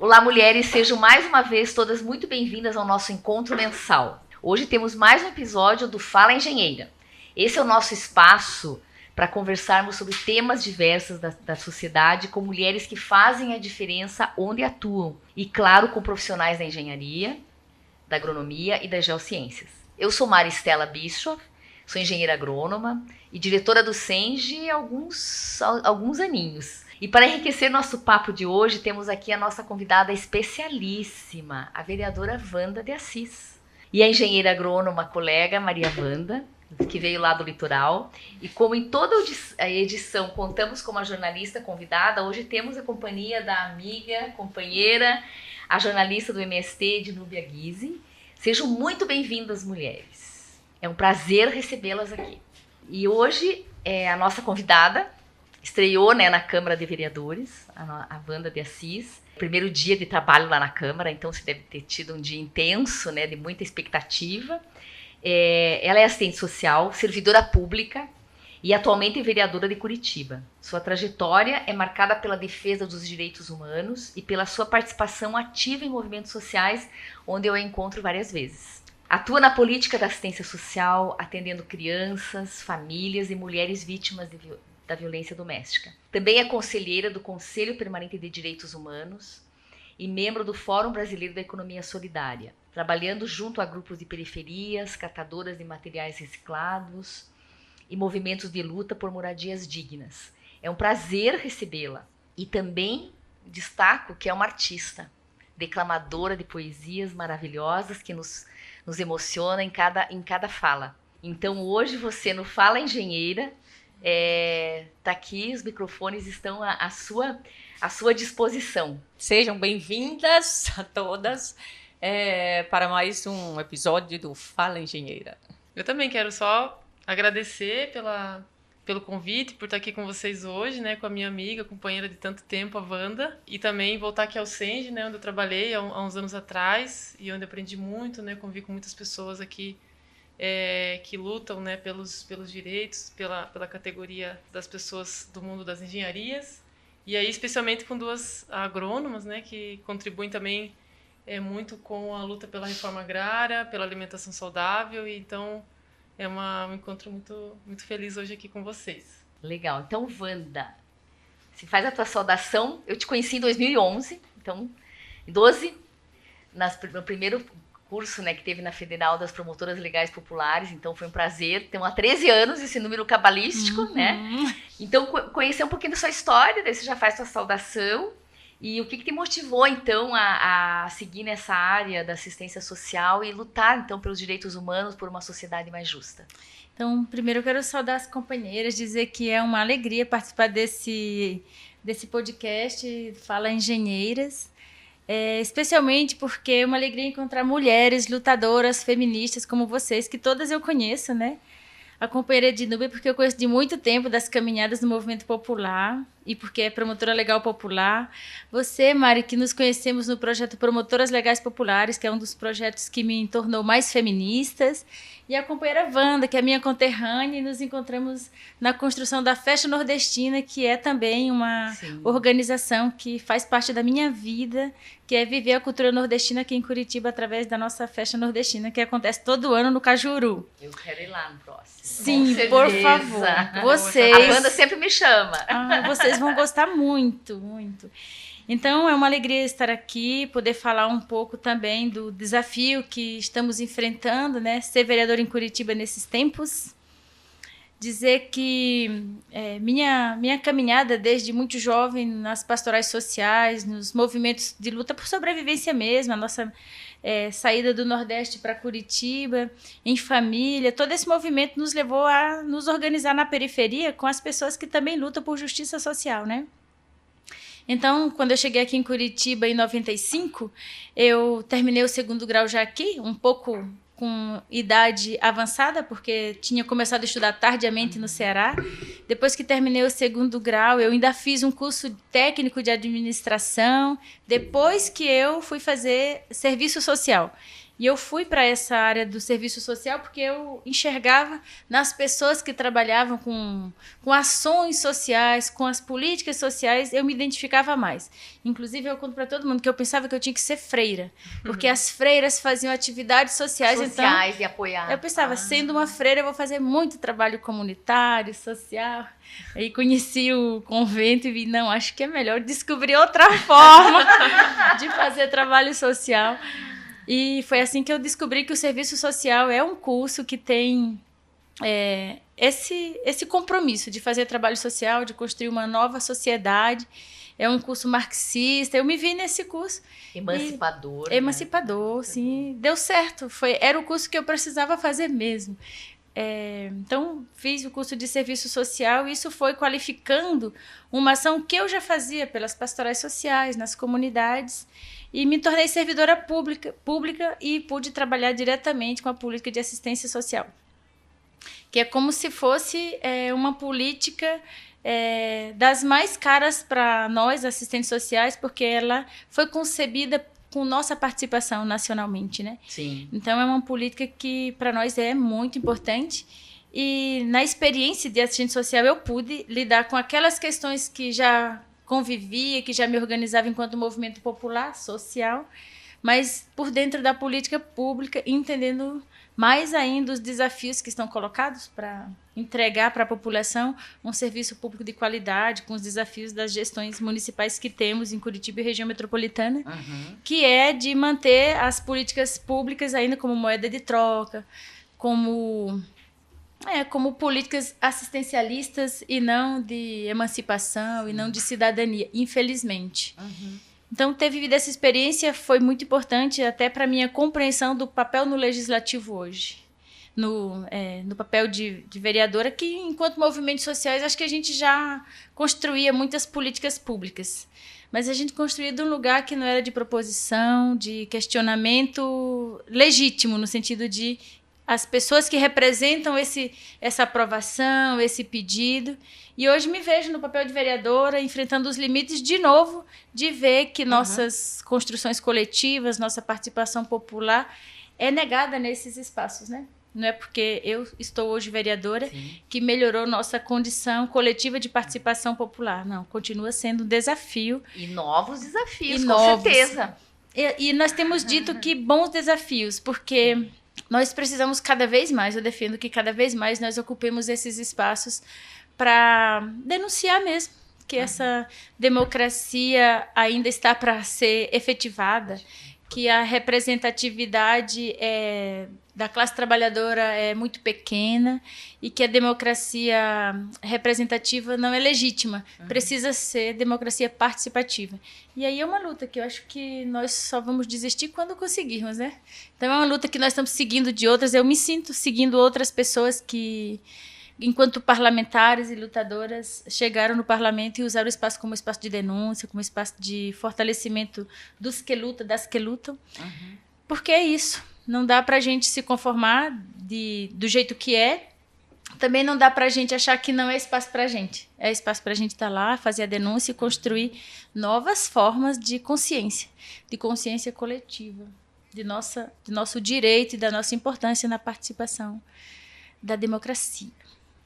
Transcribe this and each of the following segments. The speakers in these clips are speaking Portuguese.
Olá, mulheres, sejam mais uma vez todas muito bem-vindas ao nosso encontro mensal. Hoje temos mais um episódio do Fala Engenheira. Esse é o nosso espaço para conversarmos sobre temas diversos da sociedade com mulheres que fazem a diferença onde atuam e, claro, com profissionais da engenharia, da agronomia e das geociências. Eu sou Maristela Bischoff, sou engenheira agrônoma e diretora do SENGE há alguns aninhos. E para enriquecer nosso papo de hoje, temos aqui a nossa convidada especialíssima, a vereadora Wanda de Assis. E a engenheira agrônoma colega Maria Wanda, que veio lá do litoral. E como em toda a edição contamos com uma jornalista convidada, hoje temos a companhia da amiga, companheira, a jornalista do MST, de Núbia Guise. Sejam muito bem-vindas, mulheres. É um prazer recebê-las aqui. E hoje a nossa convidada estreou, na Câmara de Vereadores, a Wanda de Assis. Primeiro dia de trabalho lá na Câmara, então você deve ter tido um dia intenso, de muita expectativa. Ela é assistente social, servidora pública e atualmente vereadora de Curitiba. Sua trajetória é marcada pela defesa dos direitos humanos e pela sua participação ativa em movimentos sociais, onde eu a encontro várias vezes. Atua na política da assistência social, atendendo crianças, famílias e mulheres vítimas da violência doméstica. Também é conselheira do Conselho Permanente de Direitos Humanos e membro do Fórum Brasileiro da Economia Solidária, trabalhando junto a grupos de periferias, catadoras de materiais reciclados e movimentos de luta por moradias dignas. É um prazer recebê-la. E também destaco que é uma artista, declamadora de poesias maravilhosas que nos emociona em cada fala. Então hoje você no Fala Engenheira tá aqui, os microfones estão à sua disposição. Sejam bem-vindas a todas para mais um episódio do Fala Engenheira. Eu também quero só agradecer pelo convite, por estar aqui com vocês hoje, com a minha amiga, companheira de tanto tempo, a Wanda, e também voltar aqui ao SENGE, onde eu trabalhei há uns anos atrás, e onde aprendi muito, convivi com muitas pessoas aqui que lutam, pelos direitos, pela categoria das pessoas do mundo das engenharias, e aí especialmente com duas agrônomas, que contribuem também muito com a luta pela reforma agrária, pela alimentação saudável, e então é um encontro muito, muito feliz hoje aqui com vocês. Legal. Então, Wanda, se faz a tua saudação. Eu te conheci em 2011, então, em 12, no primeiro curso, que teve na Federal das Promotoras Legais Populares, então foi um prazer. Tem há 13 anos esse número cabalístico, Então, conhecer um pouquinho da sua história, daí você já faz sua saudação. E o que te motivou, então, a seguir nessa área da assistência social e lutar, então, pelos direitos humanos, por uma sociedade mais justa? Então, primeiro eu quero saudar as companheiras, dizer que é uma alegria participar desse podcast Fala Engenheiras, especialmente porque é uma alegria encontrar mulheres lutadoras, feministas como vocês, que todas eu conheço, A companheira de Núbia, porque eu conheço de muito tempo das caminhadas do movimento popular e porque é promotora legal popular. Você, Mari, que nos conhecemos no projeto Promotoras Legais Populares, que é um dos projetos que me tornou mais feministas. E a companheira Wanda, que é minha conterrânea, e nos encontramos na construção da Festa Nordestina, que é também uma organização que faz parte da minha vida, que é viver a cultura nordestina aqui em Curitiba através da nossa Festa Nordestina, que acontece todo ano no Cajuru. Eu quero ir lá no próximo. Sim, por favor. Vocês... A Wanda sempre me chama. Vocês vão gostar muito, muito. Então, é uma alegria estar aqui, poder falar um pouco também do desafio que estamos enfrentando, ser vereador em Curitiba nesses tempos. Dizer que minha caminhada desde muito jovem nas pastorais sociais, nos movimentos de luta por sobrevivência mesmo, a nossa saída do Nordeste para Curitiba, em família, todo esse movimento nos levou a nos organizar na periferia com as pessoas que também lutam por justiça social, Então, quando eu cheguei aqui em Curitiba em 95, eu terminei o segundo grau já aqui, um pouco com idade avançada, porque tinha começado a estudar tardiamente no Ceará. Depois que terminei o segundo grau, eu ainda fiz um curso técnico de administração, depois que eu fui fazer serviço social. E eu fui para essa área do serviço social porque eu enxergava nas pessoas que trabalhavam com ações sociais, com as políticas sociais, eu me identificava mais. Inclusive, eu conto para todo mundo que eu pensava que eu tinha que ser freira, porque as freiras faziam atividades sociais. Sociais então, e apoiar. Eu pensava, sendo uma freira, eu vou fazer muito trabalho comunitário, social. Aí conheci o convento e vi, não, acho que é melhor descobrir outra forma de fazer trabalho social. E foi assim que eu descobri que o serviço social é um curso que tem esse compromisso de fazer trabalho social, de construir uma nova sociedade. É um curso marxista. Eu me vi nesse curso. Emancipador. Emancipador, sim. Deu certo. Era o curso que eu precisava fazer mesmo. Então, fiz o curso de serviço social e isso foi qualificando uma ação que eu já fazia pelas pastorais sociais, nas comunidades, e me tornei servidora pública e pude trabalhar diretamente com a política de assistência social, que é como se fosse uma política das mais caras para nós, assistentes sociais, porque ela foi concebida com nossa participação nacionalmente, né? Sim. Então, é uma política que, para nós, é muito importante. E, na experiência de assistente social, eu pude lidar com aquelas questões que já convivia, que já me organizava enquanto movimento popular, social, mas por dentro da política pública, entendendo mais ainda os desafios que estão colocados para entregar para a população um serviço público de qualidade, com os desafios das gestões municipais que temos em Curitiba e região metropolitana, que é de manter as políticas públicas ainda como moeda de troca, como políticas assistencialistas e não de emancipação e não de cidadania, infelizmente. Então, ter vivido essa experiência foi muito importante até para a minha compreensão do papel no legislativo hoje. No papel de vereadora, que enquanto movimentos sociais, acho que a gente já construía muitas políticas públicas. Mas a gente construía de um lugar que não era de proposição, de questionamento legítimo, no sentido de as pessoas que representam essa aprovação, esse pedido. E hoje me vejo no papel de vereadora, enfrentando os limites, de novo, de ver que nossas construções coletivas, nossa participação popular é negada nesses espaços, né? Não é porque eu estou hoje vereadora que melhorou nossa condição coletiva de participação popular. Não, continua sendo um desafio. E novos desafios, com certeza. E nós temos dito que bons desafios, porque nós precisamos cada vez mais, eu defendo que cada vez mais nós ocupemos esses espaços para denunciar mesmo que essa democracia ainda está para ser efetivada, que a representatividade da classe trabalhadora é muito pequena e que a democracia representativa não é legítima. Precisa ser democracia participativa. E aí é uma luta que eu acho que nós só vamos desistir quando conseguirmos, né? Então é uma luta que nós estamos seguindo de outras. Eu me sinto seguindo outras pessoas que, enquanto parlamentares e lutadoras, chegaram no parlamento e usaram o espaço como espaço de denúncia, como espaço de fortalecimento dos que lutam, das que lutam. Porque é isso. Não dá para a gente se conformar do jeito que é. Também não dá para a gente achar que não é espaço para a gente. É espaço para a gente estar lá, fazer a denúncia e construir novas formas de consciência coletiva, de nosso direito e da nossa importância na participação da democracia.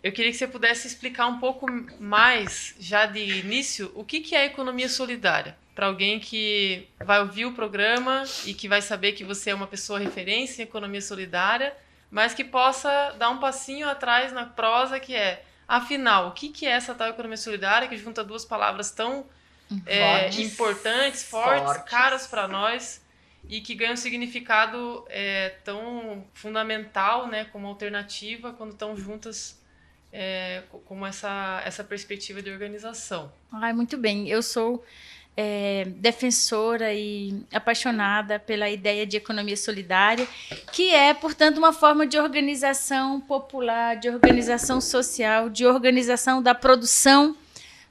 Eu queria que você pudesse explicar um pouco mais, já de início, o que é a economia solidária? Para alguém que vai ouvir o programa e que vai saber que você é uma pessoa referência em economia solidária, mas que possa dar um passinho atrás na prosa, que é, afinal, o que é essa tal economia solidária, que junta duas palavras tão importantes, fortes, caras para nós, e que ganham um significado tão fundamental, né, como alternativa, quando estão juntas como essa perspectiva de organização. Muito bem. Eu sou defensora e apaixonada pela ideia de economia solidária, que é, portanto, uma forma de organização popular, de organização social, de organização da produção,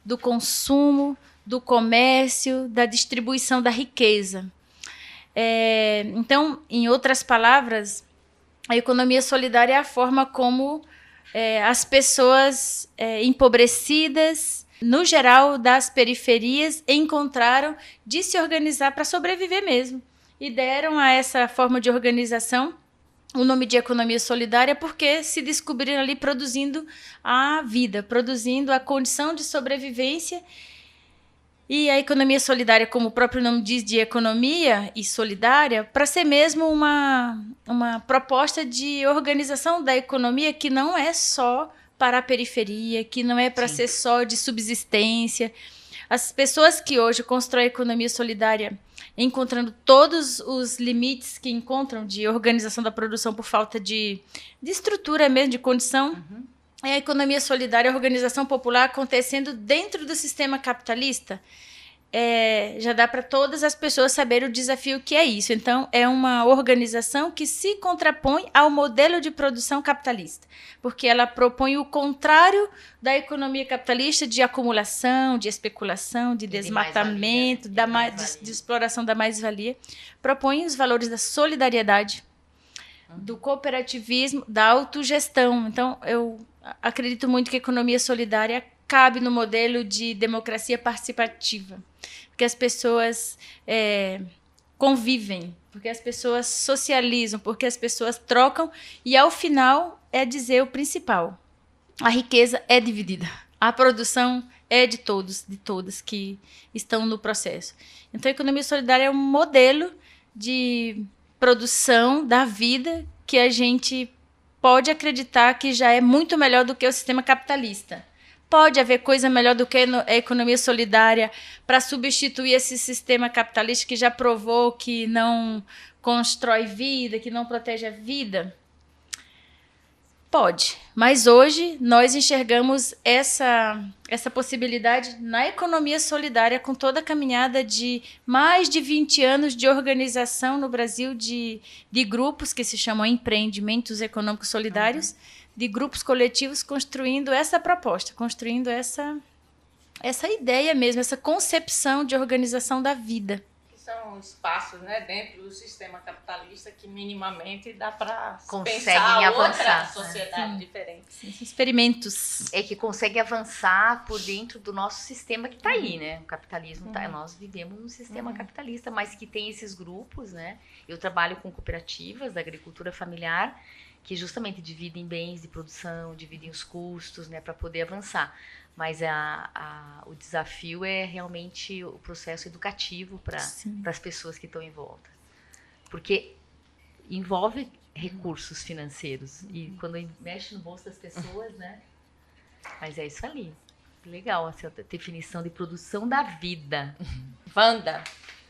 do consumo, do comércio, da distribuição da riqueza. Então, em outras palavras, a economia solidária é a forma como as pessoas empobrecidas, no geral das periferias, encontraram de se organizar para sobreviver mesmo e deram a essa forma de organização o nome de economia solidária, porque se descobriram ali produzindo a vida, produzindo a condição de sobrevivência. E a economia solidária, como o próprio nome diz, de economia e solidária, para ser mesmo uma proposta de organização da economia que não é só para a periferia, que não é para ser só de subsistência. As pessoas que hoje constroem a economia solidária, encontrando todos os limites que encontram de organização da produção por falta de estrutura mesmo, de condição, é a economia solidária, a organização popular acontecendo dentro do sistema capitalista. Já dá para todas as pessoas saber o desafio que é isso. Então, é uma organização que se contrapõe ao modelo de produção capitalista, porque ela propõe o contrário da economia capitalista de acumulação, de especulação, de desmatamento, de exploração da mais-valia. Propõe os valores da solidariedade, do cooperativismo, da autogestão. Então, eu acredito muito que a economia solidária cabe no modelo de democracia participativa, porque as pessoas convivem, porque as pessoas socializam, porque as pessoas trocam e, ao final, é dizer o principal: a riqueza é dividida, a produção é de todos, de todas que estão no processo. Então, a economia solidária é um modelo de produção da vida que a gente pode acreditar que já é muito melhor do que o sistema capitalista. Pode haver coisa melhor do que a economia solidária para substituir esse sistema capitalista que já provou que não constrói vida, que não protege a vida? Pode, mas hoje nós enxergamos essa possibilidade na economia solidária, com toda a caminhada de mais de 20 anos de organização no Brasil de grupos que se chamam empreendimentos econômicos solidários, de grupos coletivos construindo essa proposta, construindo essa ideia mesmo, essa concepção de organização da vida. São espaços, né, dentro do sistema capitalista que minimamente dá para conseguem pensar avançar, outra sociedade diferente. Experimentos. É que consegue avançar por dentro do nosso sistema que está aí, né? O capitalismo nós vivemos num sistema capitalista, mas que tem esses grupos, né? Eu trabalho com cooperativas da agricultura familiar que justamente dividem bens de produção, dividem os custos, né, para poder avançar. Mas o desafio é realmente o processo educativo para as pessoas que estão em volta. Porque envolve recursos financeiros. E quando mexe no bolso das pessoas, né? Mas é isso ali. Legal essa definição de produção da vida. Wanda,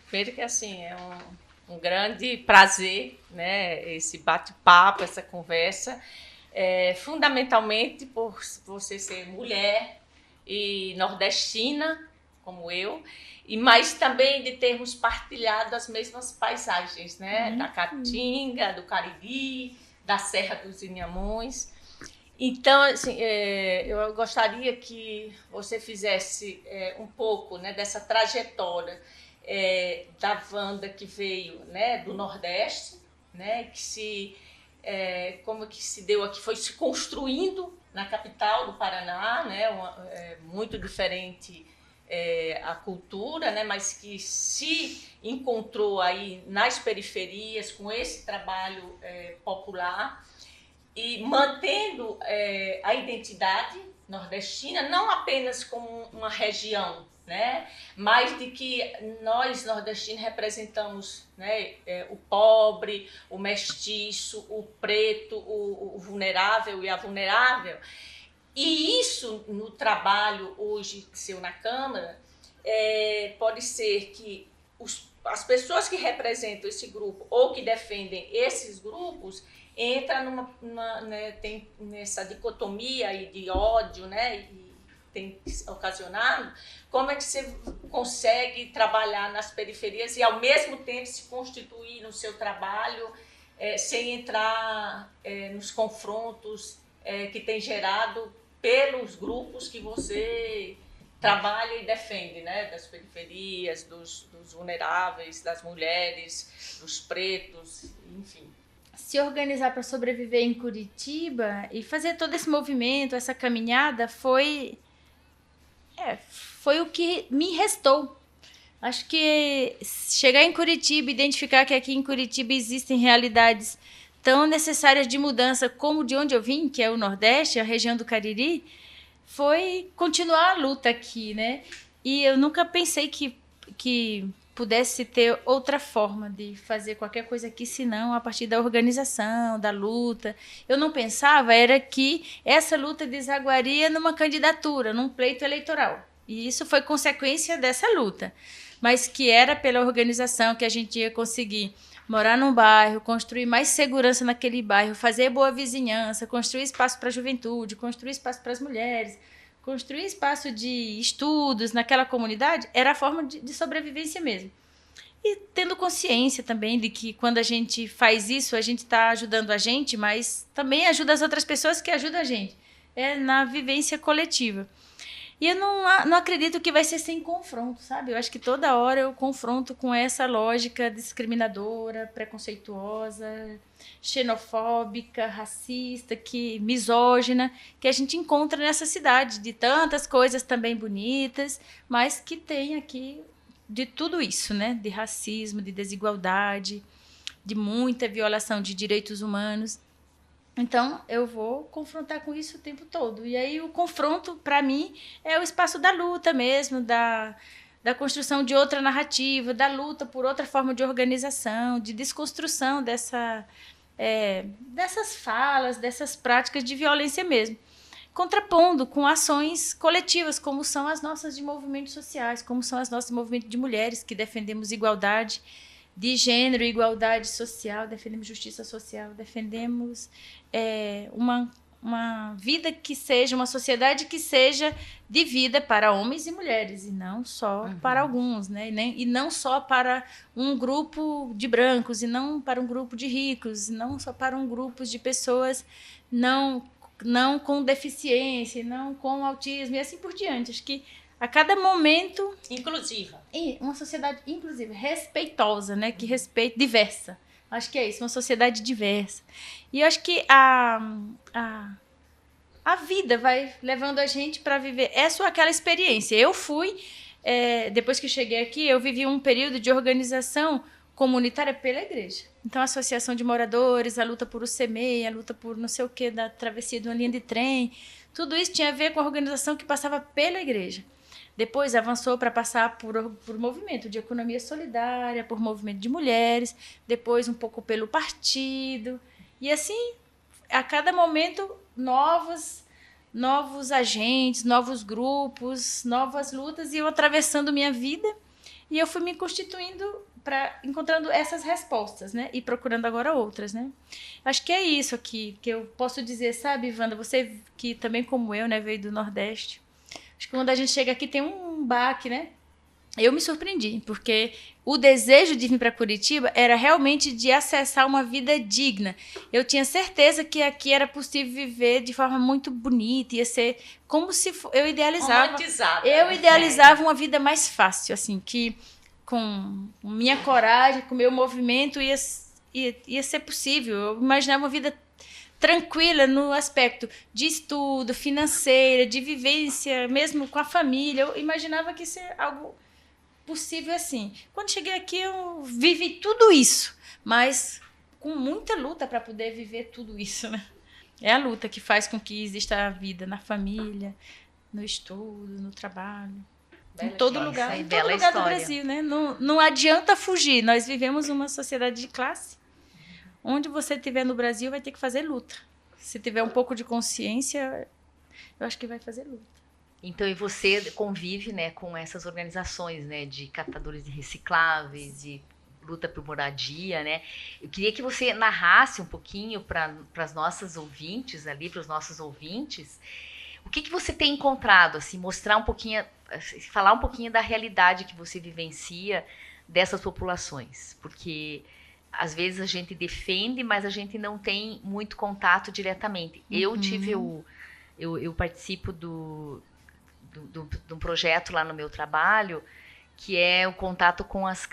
primeiro que assim, é um grande prazer, né, esse bate-papo, essa conversa. Fundamentalmente por você ser mulher e nordestina, como eu, mas também de termos partilhado as mesmas paisagens, né? Da Caatinga, do Cariri, da Serra dos Inhamões. Então, assim, eu gostaria que você fizesse um pouco, né, dessa trajetória da Wanda que veio, né, do Nordeste, né, como que se deu aqui, foi se construindo na capital do Paraná, né, muito diferente a cultura, né, mas que se encontrou aí nas periferias com esse trabalho popular e mantendo a identidade nordestina, não apenas como uma região, né, mas de que nós nordestinos representamos, né, o pobre, o mestiço, o preto, o vulnerável e a vulnerável. E isso no trabalho hoje seu na Câmara pode ser que as pessoas que representam esse grupo ou que defendem esses grupos entram tem nessa dicotomia aí de ódio, né, e tem ocasionado. Como é que você consegue trabalhar nas periferias e, ao mesmo tempo, se constituir no seu trabalho sem entrar nos confrontos que tem gerado pelos grupos que você trabalha e defende, né? Das periferias, dos vulneráveis, das mulheres, dos pretos, enfim. Se organizar para sobreviver em Curitiba e fazer todo esse movimento, essa caminhada, foi o que me restou. Acho que chegar em Curitiba, identificar que aqui em Curitiba existem realidades tão necessárias de mudança como de onde eu vim, que é o Nordeste, a região do Cariri, foi continuar a luta aqui, né? E eu nunca pensei que pudesse ter outra forma de fazer qualquer coisa aqui, senão a partir da organização, da luta. Eu não pensava era que essa luta desaguaria numa candidatura, num pleito eleitoral. E isso foi consequência dessa luta. Mas que era pela organização que a gente ia conseguir morar num bairro, construir mais segurança naquele bairro, fazer boa vizinhança, construir espaço para a juventude, construir espaço para as mulheres, construir espaço de estudos naquela comunidade, era a forma de sobrevivência mesmo. E tendo consciência também de que quando a gente faz isso, a gente está ajudando a gente, mas também ajuda as outras pessoas que ajudam a gente. É na vivência coletiva. E eu não acredito que vai ser sem confronto, sabe? Eu acho que toda hora eu confronto com essa lógica discriminadora, preconceituosa, xenofóbica, racista, misógina, que a gente encontra nessa cidade, de tantas coisas também bonitas, mas que tem aqui de tudo isso, né? De racismo, de desigualdade, de muita violação de direitos humanos. Então, eu vou confrontar com isso o tempo todo. E aí, o confronto, para mim, é o espaço da luta mesmo, da construção de outra narrativa, da luta por outra forma de organização, de desconstrução dessas falas, dessas práticas de violência mesmo. Contrapondo com ações coletivas, como são as nossas de movimentos sociais, como são as nossas de movimento de mulheres, que defendemos igualdade de gênero, igualdade social, defendemos justiça social, defendemos uma vida que seja, uma sociedade que seja de vida para homens e mulheres, e não só para alguns, né? E não só para um grupo de brancos, e não para um grupo de ricos, e não só para um grupo de pessoas não com deficiência, não com autismo, e assim por diante. Acho que a cada momento... Inclusiva. Uma sociedade inclusiva, respeitosa, né? Que respeita, diversa. Acho que é isso, uma sociedade diversa. E eu acho que a vida vai levando a gente para viver essa ou aquela experiência. Eu fui, depois que cheguei aqui, eu vivi um período de organização comunitária pela igreja. Então, a associação de moradores, a luta por UCMEI, a luta por não sei o quê, da travessia de uma linha de trem, tudo isso tinha a ver com a organização que passava pela igreja. Depois avançou para passar por movimento de economia solidária, por movimento de mulheres, depois um pouco pelo partido. E assim, a cada momento, novos agentes, novos grupos, novas lutas, e eu atravessando minha vida, e eu fui me constituindo, encontrando essas respostas, né? E procurando agora outras, né? Acho que é isso aqui que eu posso dizer, sabe, Wanda? Você que também, como eu, né, veio do Nordeste. Acho que quando a gente chega aqui tem um baque, né? Eu me surpreendi, porque o desejo de vir para Curitiba era realmente de acessar uma vida digna. Eu tinha certeza que aqui era possível viver de forma muito bonita, ia ser como se eu idealizava. Eu idealizava uma vida mais fácil, assim, que com minha coragem, com meu movimento ia ser possível. Eu imaginava uma vida tranquila no aspecto de estudo, financeira, de vivência, mesmo com a família. Eu imaginava que isso é algo possível assim. Quando cheguei aqui, eu vivi tudo isso, mas com muita luta para poder viver tudo isso, né? É a luta que faz com que exista a vida na família, no estudo, no trabalho. Em todo lugar do Brasil, né? Não adianta fugir. Nós vivemos uma sociedade de classe. Onde você estiver no Brasil, vai ter que fazer luta. Se tiver um pouco de consciência, eu acho que vai fazer luta. Então, e você convive, né, com essas organizações, né, de catadores de recicláveis, de luta por moradia, né? Eu queria que você narrasse um pouquinho para as nossas ouvintes ali, para os nossos ouvintes, o que você tem encontrado, assim, mostrar um pouquinho, falar um pouquinho da realidade que você vivencia dessas populações, porque às vezes a gente defende, mas a gente não tem muito contato diretamente. Eu participo de um projeto lá no meu trabalho, que é o contato com as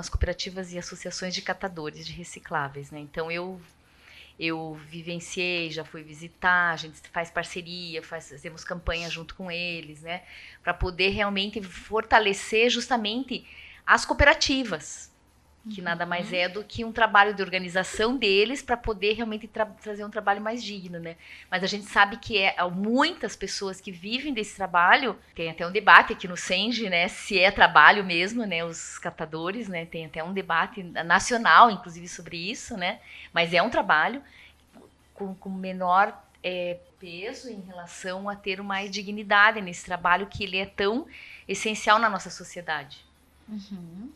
cooperativas e associações de catadores de recicláveis, né? Então eu vivenciei, já fui visitar, a gente faz parceria, fazemos campanha junto com eles, né? Para poder realmente fortalecer justamente as cooperativas, que nada mais é do que um trabalho de organização deles para poder realmente trazer um trabalho mais digno, né? Mas a gente sabe que muitas pessoas que vivem desse trabalho, tem até um debate aqui no Senge, né? Se é trabalho mesmo, né? Os catadores, né? Tem até um debate nacional, inclusive, sobre isso, né? Mas é um trabalho com menor peso em relação a ter mais dignidade nesse trabalho que ele é tão essencial na nossa sociedade.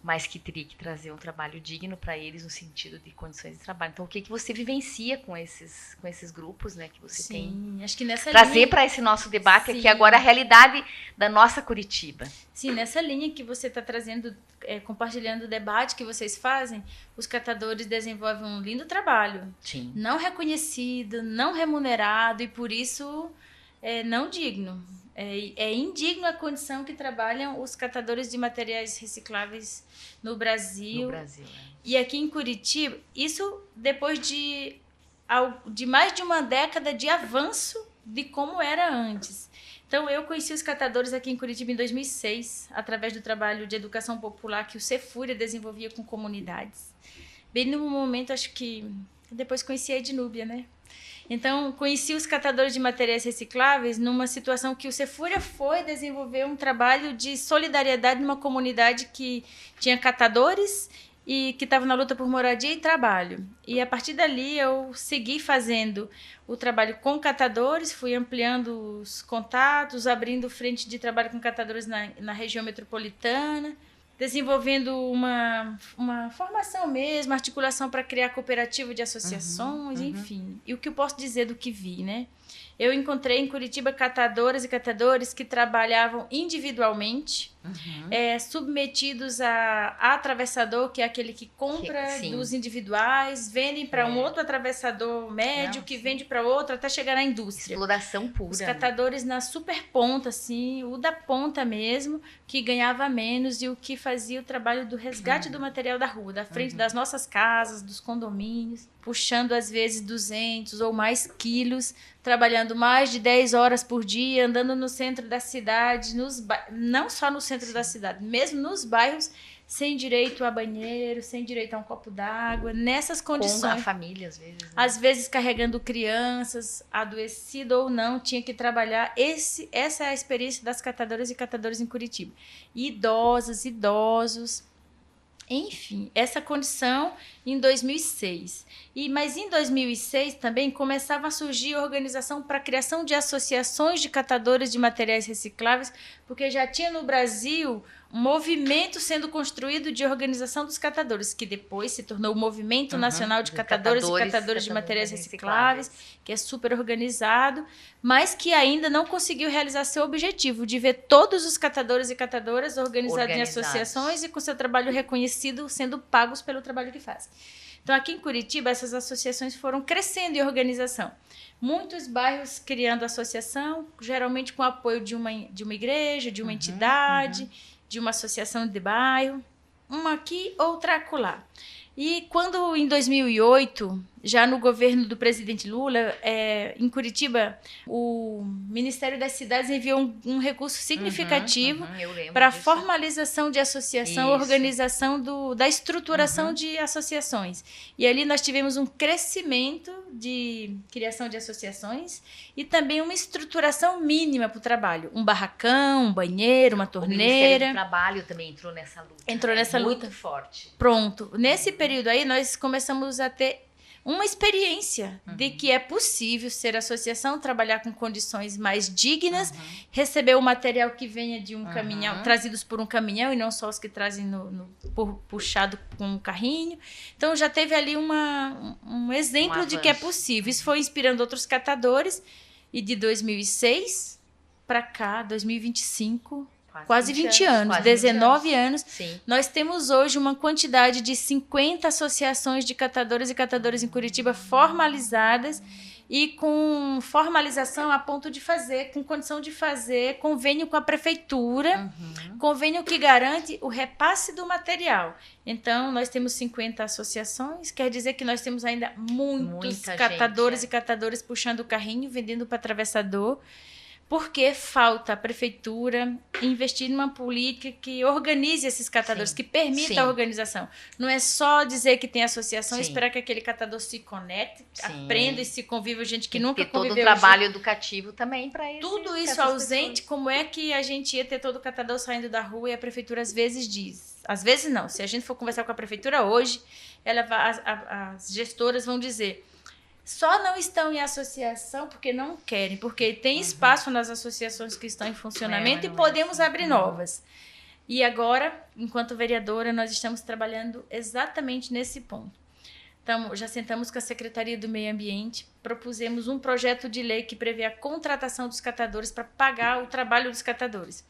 Mas que teria que trazer um trabalho digno para eles no sentido de condições de trabalho. Então, o que você vivencia com esses grupos, né, que você tem? Acho que nessa trazer para esse nosso debate aqui agora a realidade da nossa Curitiba. Sim, nessa linha que você está trazendo, compartilhando o debate que vocês fazem, os catadores desenvolvem um lindo trabalho. Sim. Não reconhecido, não remunerado e por isso não digno. É indigno a condição que trabalham os catadores de materiais recicláveis no Brasil. E aqui em Curitiba, isso depois de mais de uma década de avanço de como era antes. Então, eu conheci os catadores aqui em Curitiba em 2006, através do trabalho de educação popular que o Cefúria desenvolvia com comunidades. Bem no momento, acho que depois conheci a Ednúbia, né? Então, conheci os catadores de materiais recicláveis numa situação que o Cefúria foi desenvolver um trabalho de solidariedade numa comunidade que tinha catadores e que estava na luta por moradia e trabalho. E a partir dali eu segui fazendo o trabalho com catadores, fui ampliando os contatos, abrindo frente de trabalho com catadores na região metropolitana, desenvolvendo uma formação mesmo, articulação para criar cooperativa de associações, enfim. E o que eu posso dizer do que vi, né? Eu encontrei em Curitiba catadoras e catadores que trabalhavam individualmente, submetidos a atravessador, que é aquele que compra dos individuais, vendem para um outro atravessador médio, que vende para outro, até chegar na indústria. Exploração pura. Os catadores na super ponta, assim, o da ponta mesmo, que ganhava menos e o que fazia o trabalho do resgate do material da rua, da frente das nossas casas, dos condomínios, puxando às vezes 200 ou mais quilos, trabalhando mais de 10 horas por dia, andando no centro da cidade, não só no centro da cidade, mesmo nos bairros, sem direito a banheiro, sem direito a um copo d'água, nessas condições. Com a família, às vezes. Né? Às vezes carregando crianças, adoecido ou não, tinha que trabalhar. Essa é a experiência das catadoras e catadores em Curitiba. Idosos, enfim, essa condição em 2006. Mas em 2006 também começava a surgir a organização para a criação de associações de catadores de materiais recicláveis, porque já tinha no Brasil um movimento sendo construído de organização dos catadores, que depois se tornou o Movimento Nacional de Catadores e Catadores de Materiais Recicláveis, que é super organizado, mas que ainda não conseguiu realizar seu objetivo de ver todos os catadores e catadoras organizados em associações e com seu trabalho reconhecido, sendo pagos pelo trabalho que fazem. Então, aqui em Curitiba, essas associações foram crescendo em organização. Muitos bairros criando associação, geralmente com apoio de uma igreja, de uma entidade, de uma associação de bairro, uma aqui, outra acolá. E quando, em 2008, já no governo do presidente Lula, em Curitiba, o Ministério das Cidades enviou um recurso significativo para a formalização de associação, organização da estruturação de associações. E ali nós tivemos um crescimento de criação de associações e também uma estruturação mínima para o trabalho. Um barracão, um banheiro, uma torneira. O Ministério do Trabalho também entrou nessa luta. Muito forte. Pronto. Nesse período aí, nós começamos a ter uma experiência de que é possível ser associação, trabalhar com condições mais dignas, receber o material que venha de um caminhão, trazidos por um caminhão e não só os que trazem puxado com um carrinho. Então já teve ali um exemplo de que é possível. Isso foi inspirando outros catadores e de 2006 para cá, 2025... Quase 20 anos, 19 anos. Sim. Nós temos hoje uma quantidade de 50 associações de catadores e catadoras em Curitiba formalizadas e com formalização a ponto de fazer, com condição de fazer convênio com a prefeitura, convênio que garante o repasse do material. Então, nós temos 50 associações, quer dizer que nós temos ainda muitos catadores e catadoras puxando o carrinho, vendendo para atravessador, Porque falta a prefeitura investir numa política que organize esses catadores, Sim. que permita Sim. a organização. Não é só dizer que tem associação e Sim. esperar que aquele catador se conecte, Sim. aprenda e se conviva, gente que Tem que nunca ter todo conviveu. um trabalho educativo também para isso. Tudo isso ausente, como é que a gente ia ter todo catador saindo da rua e a prefeitura às vezes diz. Às vezes não. Se a gente for conversar com a prefeitura hoje, as gestoras vão dizer: só não estão em associação porque não querem, porque tem espaço nas associações que estão em funcionamento e podemos abrir novas. E agora, enquanto vereadora, nós estamos trabalhando exatamente nesse ponto. Então, já sentamos com a Secretaria do Meio Ambiente, propusemos um projeto de lei que prevê a contratação dos catadores para pagar o trabalho dos catadores.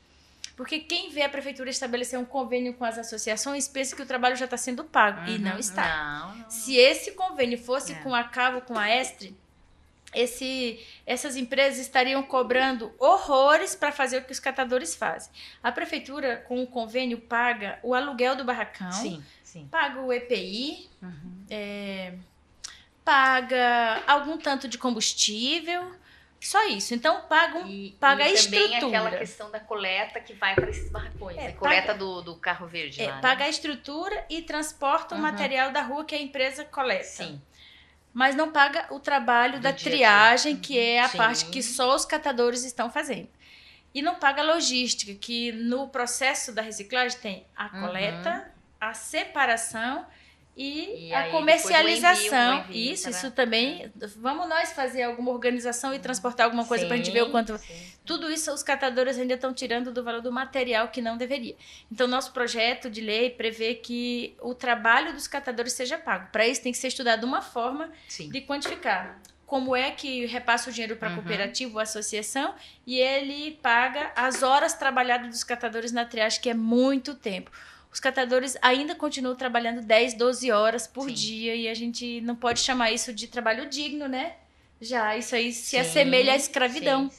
Porque quem vê a prefeitura estabelecer um convênio com as associações pensa que o trabalho já está sendo pago. E não está. Não. Se esse convênio fosse com a CAV ou com a Estre, essas empresas estariam cobrando horrores para fazer o que os catadores fazem. A prefeitura, com o convênio, paga o aluguel do barracão, Sim. paga o EPI, paga algum tanto de combustível, só isso. Então, paga a estrutura. E também aquela questão da coleta que vai para esses barracões. A coleta do carro verde lá. Paga a estrutura e transporta o material da rua que a empresa coleta. Sim. Mas não paga o trabalho da triagem, que é a parte que só os catadores estão fazendo. E não paga a logística, que no processo da reciclagem tem a coleta, a separação e a comercialização. o envio Isso também. Vamos nós fazer alguma organização e transportar alguma coisa para a gente ver o quanto. Tudo isso os catadores ainda estão tirando do valor do material que não deveria. Então, nosso projeto de lei prevê que o trabalho dos catadores seja pago. Para isso, tem que ser estudado uma forma de quantificar. Como é que repassa o dinheiro para a cooperativa ou associação e ele paga as horas trabalhadas dos catadores na triagem, que é muito tempo. Os catadores ainda continuam trabalhando 10, 12 horas por dia e a gente não pode chamar isso de trabalho digno, né? Já isso aí se assemelha à escravidão.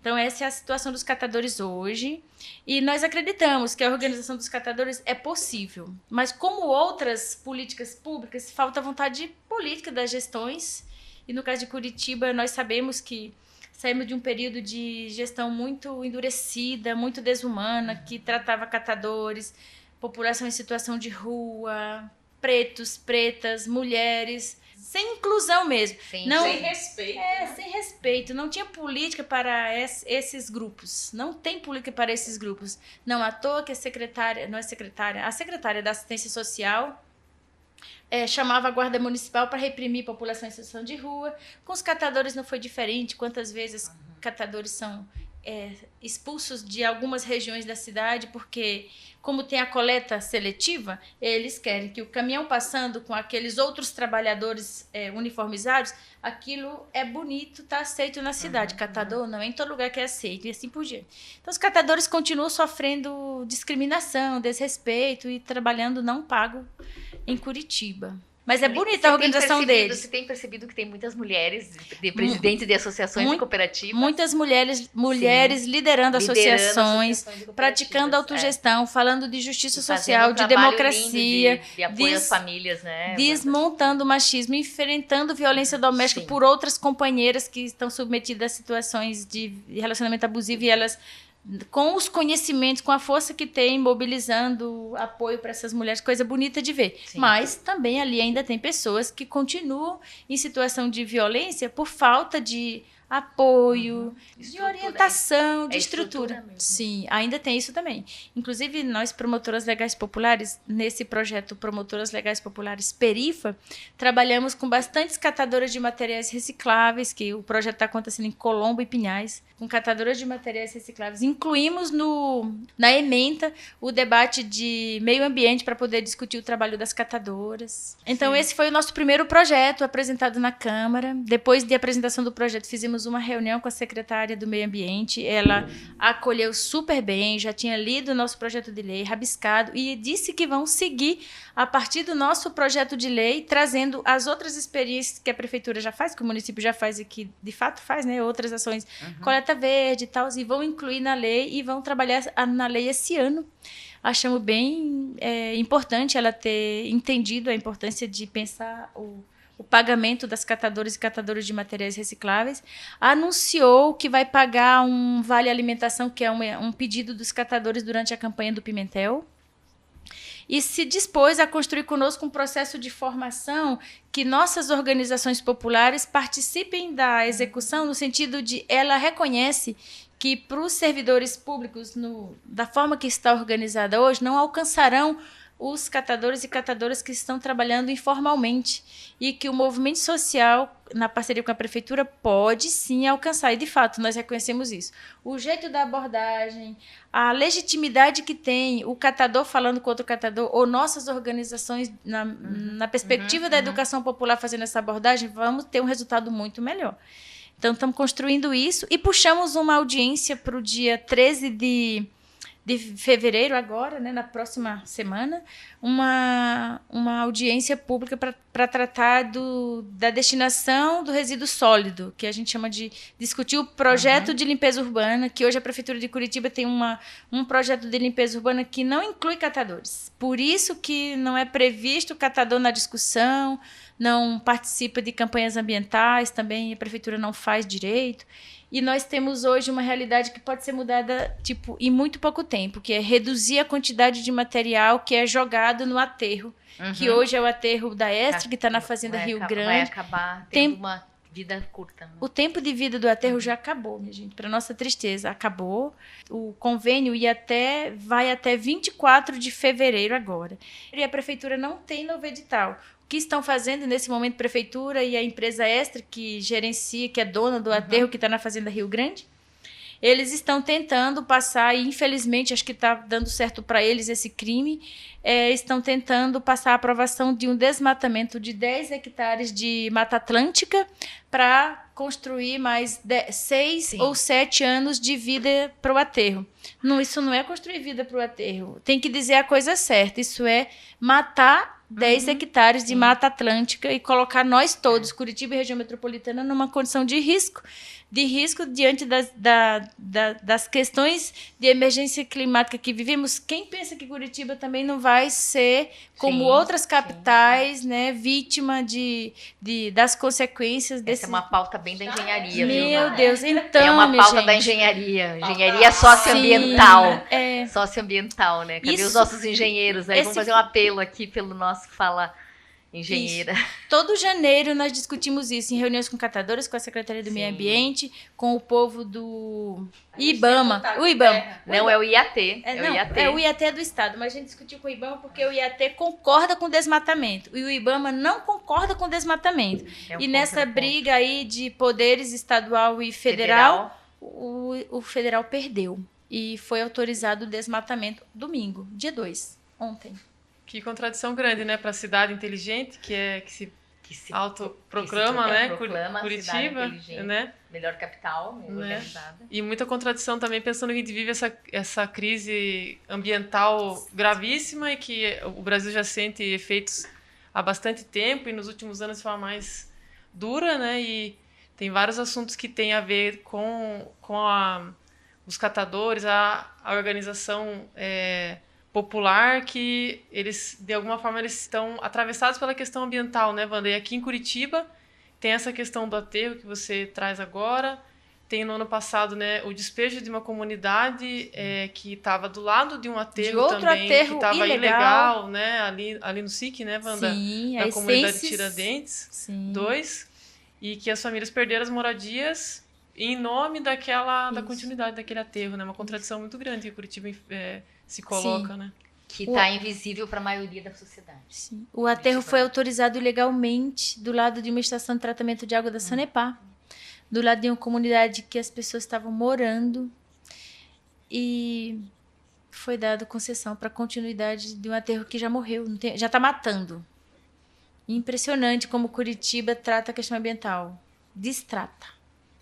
Então, essa é a situação dos catadores hoje. E nós acreditamos que a organização dos catadores é possível. Mas como outras políticas públicas, falta vontade política das gestões. E no caso de Curitiba, nós sabemos que saímos de um período de gestão muito endurecida, muito desumana, que tratava catadores, população em situação de rua, pretos, pretas, mulheres, sem inclusão mesmo. Sem respeito. Sem respeito. Não tinha política para esses grupos. Não tem política para esses grupos. Não à toa que a secretária da Assistência Social chamava a Guarda Municipal para reprimir a população em situação de rua. Com os catadores não foi diferente. Quantas vezes catadores são expulsos de algumas regiões da cidade, porque como tem a coleta seletiva, eles querem que o caminhão passando com aqueles outros trabalhadores uniformizados, aquilo é bonito, está aceito na cidade. Catador não, em todo lugar que é aceito, e assim por diante. Então os catadores continuam sofrendo discriminação, desrespeito e trabalhando não pago em Curitiba. Mas é bonita a organização deles. Você tem percebido que tem muitas mulheres de presidentes de associações e cooperativas? Muitas mulheres liderando associações, praticando autogestão, falando de justiça social, de democracia. De apoio às famílias, né? Desmontando o machismo, enfrentando violência doméstica por outras companheiras que estão submetidas a situações de relacionamento abusivo e elas, com os conhecimentos, com a força que tem, mobilizando apoio para essas mulheres, coisa bonita de ver. Mas também ali ainda tem pessoas que continuam em situação de violência por falta de apoio, de orientação, de estrutura. Sim, ainda tem isso também. Inclusive, nós, promotoras legais populares, nesse projeto Promotoras Legais Populares Perifa, trabalhamos com bastantes catadoras de materiais recicláveis, que o projeto está acontecendo em Colombo e Pinhais, com catadoras de materiais recicláveis. Incluímos na ementa o debate de meio ambiente para poder discutir o trabalho das catadoras. Então, esse foi o nosso primeiro projeto apresentado na Câmara. Depois de apresentação do projeto, fizemos uma reunião com a secretária do Meio Ambiente. Ela acolheu super bem, já tinha lido o nosso projeto de lei, rabiscado, e disse que vão seguir a partir do nosso projeto de lei, trazendo as outras experiências que a prefeitura já faz, que o município já faz e que de fato faz, né? Outras ações, coleta verde e tal, e vão incluir na lei e vão trabalhar na lei esse ano. Achamos bem importante ela ter entendido a importância de pensar o pagamento das catadoras e catadores de materiais recicláveis, anunciou que vai pagar um vale alimentação, que é um pedido dos catadores durante a campanha do Pimentel, e se dispôs a construir conosco um processo de formação que nossas organizações populares participem da execução, no sentido de ela reconhece que para os servidores públicos, da forma que está organizada hoje, não alcançarão os catadores e catadoras que estão trabalhando informalmente, e que o movimento social, na parceria com a prefeitura, pode sim alcançar, e de fato nós reconhecemos isso. O jeito da abordagem, a legitimidade que tem o catador falando com outro catador, ou nossas organizações, na perspectiva da educação popular fazendo essa abordagem, vamos ter um resultado muito melhor. Então estamos construindo isso e puxamos uma audiência para o dia 13 de fevereiro, agora, né, na próxima semana, uma audiência pública para tratar da destinação do resíduo sólido, que a gente chama de discutir o projeto de limpeza urbana, que hoje a Prefeitura de Curitiba tem um projeto de limpeza urbana que não inclui catadores. Por isso que não é previsto catador na discussão, não participa de campanhas ambientais, também a Prefeitura não faz direito. E nós temos hoje uma realidade que pode ser mudada em muito pouco tempo, que é reduzir a quantidade de material que é jogado no aterro, que hoje é o aterro da Estre, que está na Fazenda Rio Grande. Vai acabar tendo uma vida curta. Né? O tempo de vida do aterro já acabou, minha gente. Para nossa tristeza, acabou. O convênio vai até 24 de fevereiro agora. E a Prefeitura não tem novo edital. O que estão fazendo nesse momento a Prefeitura e a empresa Extra, que gerencia, que é dona do aterro, que está na Fazenda Rio Grande, eles estão tentando passar, e infelizmente acho que está dando certo para eles esse crime, estão tentando passar a aprovação de um desmatamento de 10 hectares de Mata Atlântica para construir mais 6 ou 7 anos de vida para o aterro. Não, isso não é construir vida para o aterro. Tem que dizer a coisa certa. Isso é matar 10 hectares de Mata Atlântica e colocar nós todos, Curitiba e região metropolitana, numa condição de risco diante das questões de emergência climática que vivemos. Quem pensa que Curitiba também não vai ser, como outras capitais, né, vítima das consequências desse... Essa é uma pauta bem da engenharia, Meu Deus, então, é uma pauta da engenharia. Engenharia socioambiental. Sim, socioambiental, né? Cadê os nossos engenheiros? Aí vamos fazer um apelo aqui pelo nosso Fala Engenheira. Isso. Todo janeiro nós discutimos isso em reuniões com catadores, com a Secretaria do Meio Ambiente, com o povo do IBAMA. O IBAMA. Não, é o IAT. O IAT é do Estado, mas a gente discutiu com o IBAMA porque o IAT concorda com o desmatamento e o IBAMA não concorda com o desmatamento. E nessa briga aí de poderes estadual e federal. O federal perdeu e foi autorizado o desmatamento domingo, dia 2, ontem. Que contradição grande, né, para a cidade inteligente, que se autoproclama, né, Curitiba, né? Melhor capital, organizada. E muita contradição também, pensando que a gente vive essa crise ambiental gravíssima e que o Brasil já sente efeitos há bastante tempo e nos últimos anos de forma mais dura, né, e tem vários assuntos que têm a ver com os catadores, a organização popular, que eles, de alguma forma, eles estão atravessados pela questão ambiental, né, Wanda? E aqui em Curitiba tem essa questão do aterro que você traz agora, tem no ano passado, né, o despejo de uma comunidade que estava do lado de um aterro também, que estava ilegal, né, ali no SIC, né, Wanda? Sim, na comunidade Tiradentes 2, e que as famílias perderam as moradias em nome da continuidade daquele aterro, né? Uma contradição muito grande que Curitiba se coloca, né? Que está invisível para a maioria da sociedade. Sim. O aterro foi autorizado ilegalmente do lado de uma estação de tratamento de água da Sanepar, do lado de uma comunidade que as pessoas estavam morando, e foi dado concessão para a continuidade de um aterro que já morreu, já está matando. Impressionante como Curitiba trata a questão ambiental. Destrata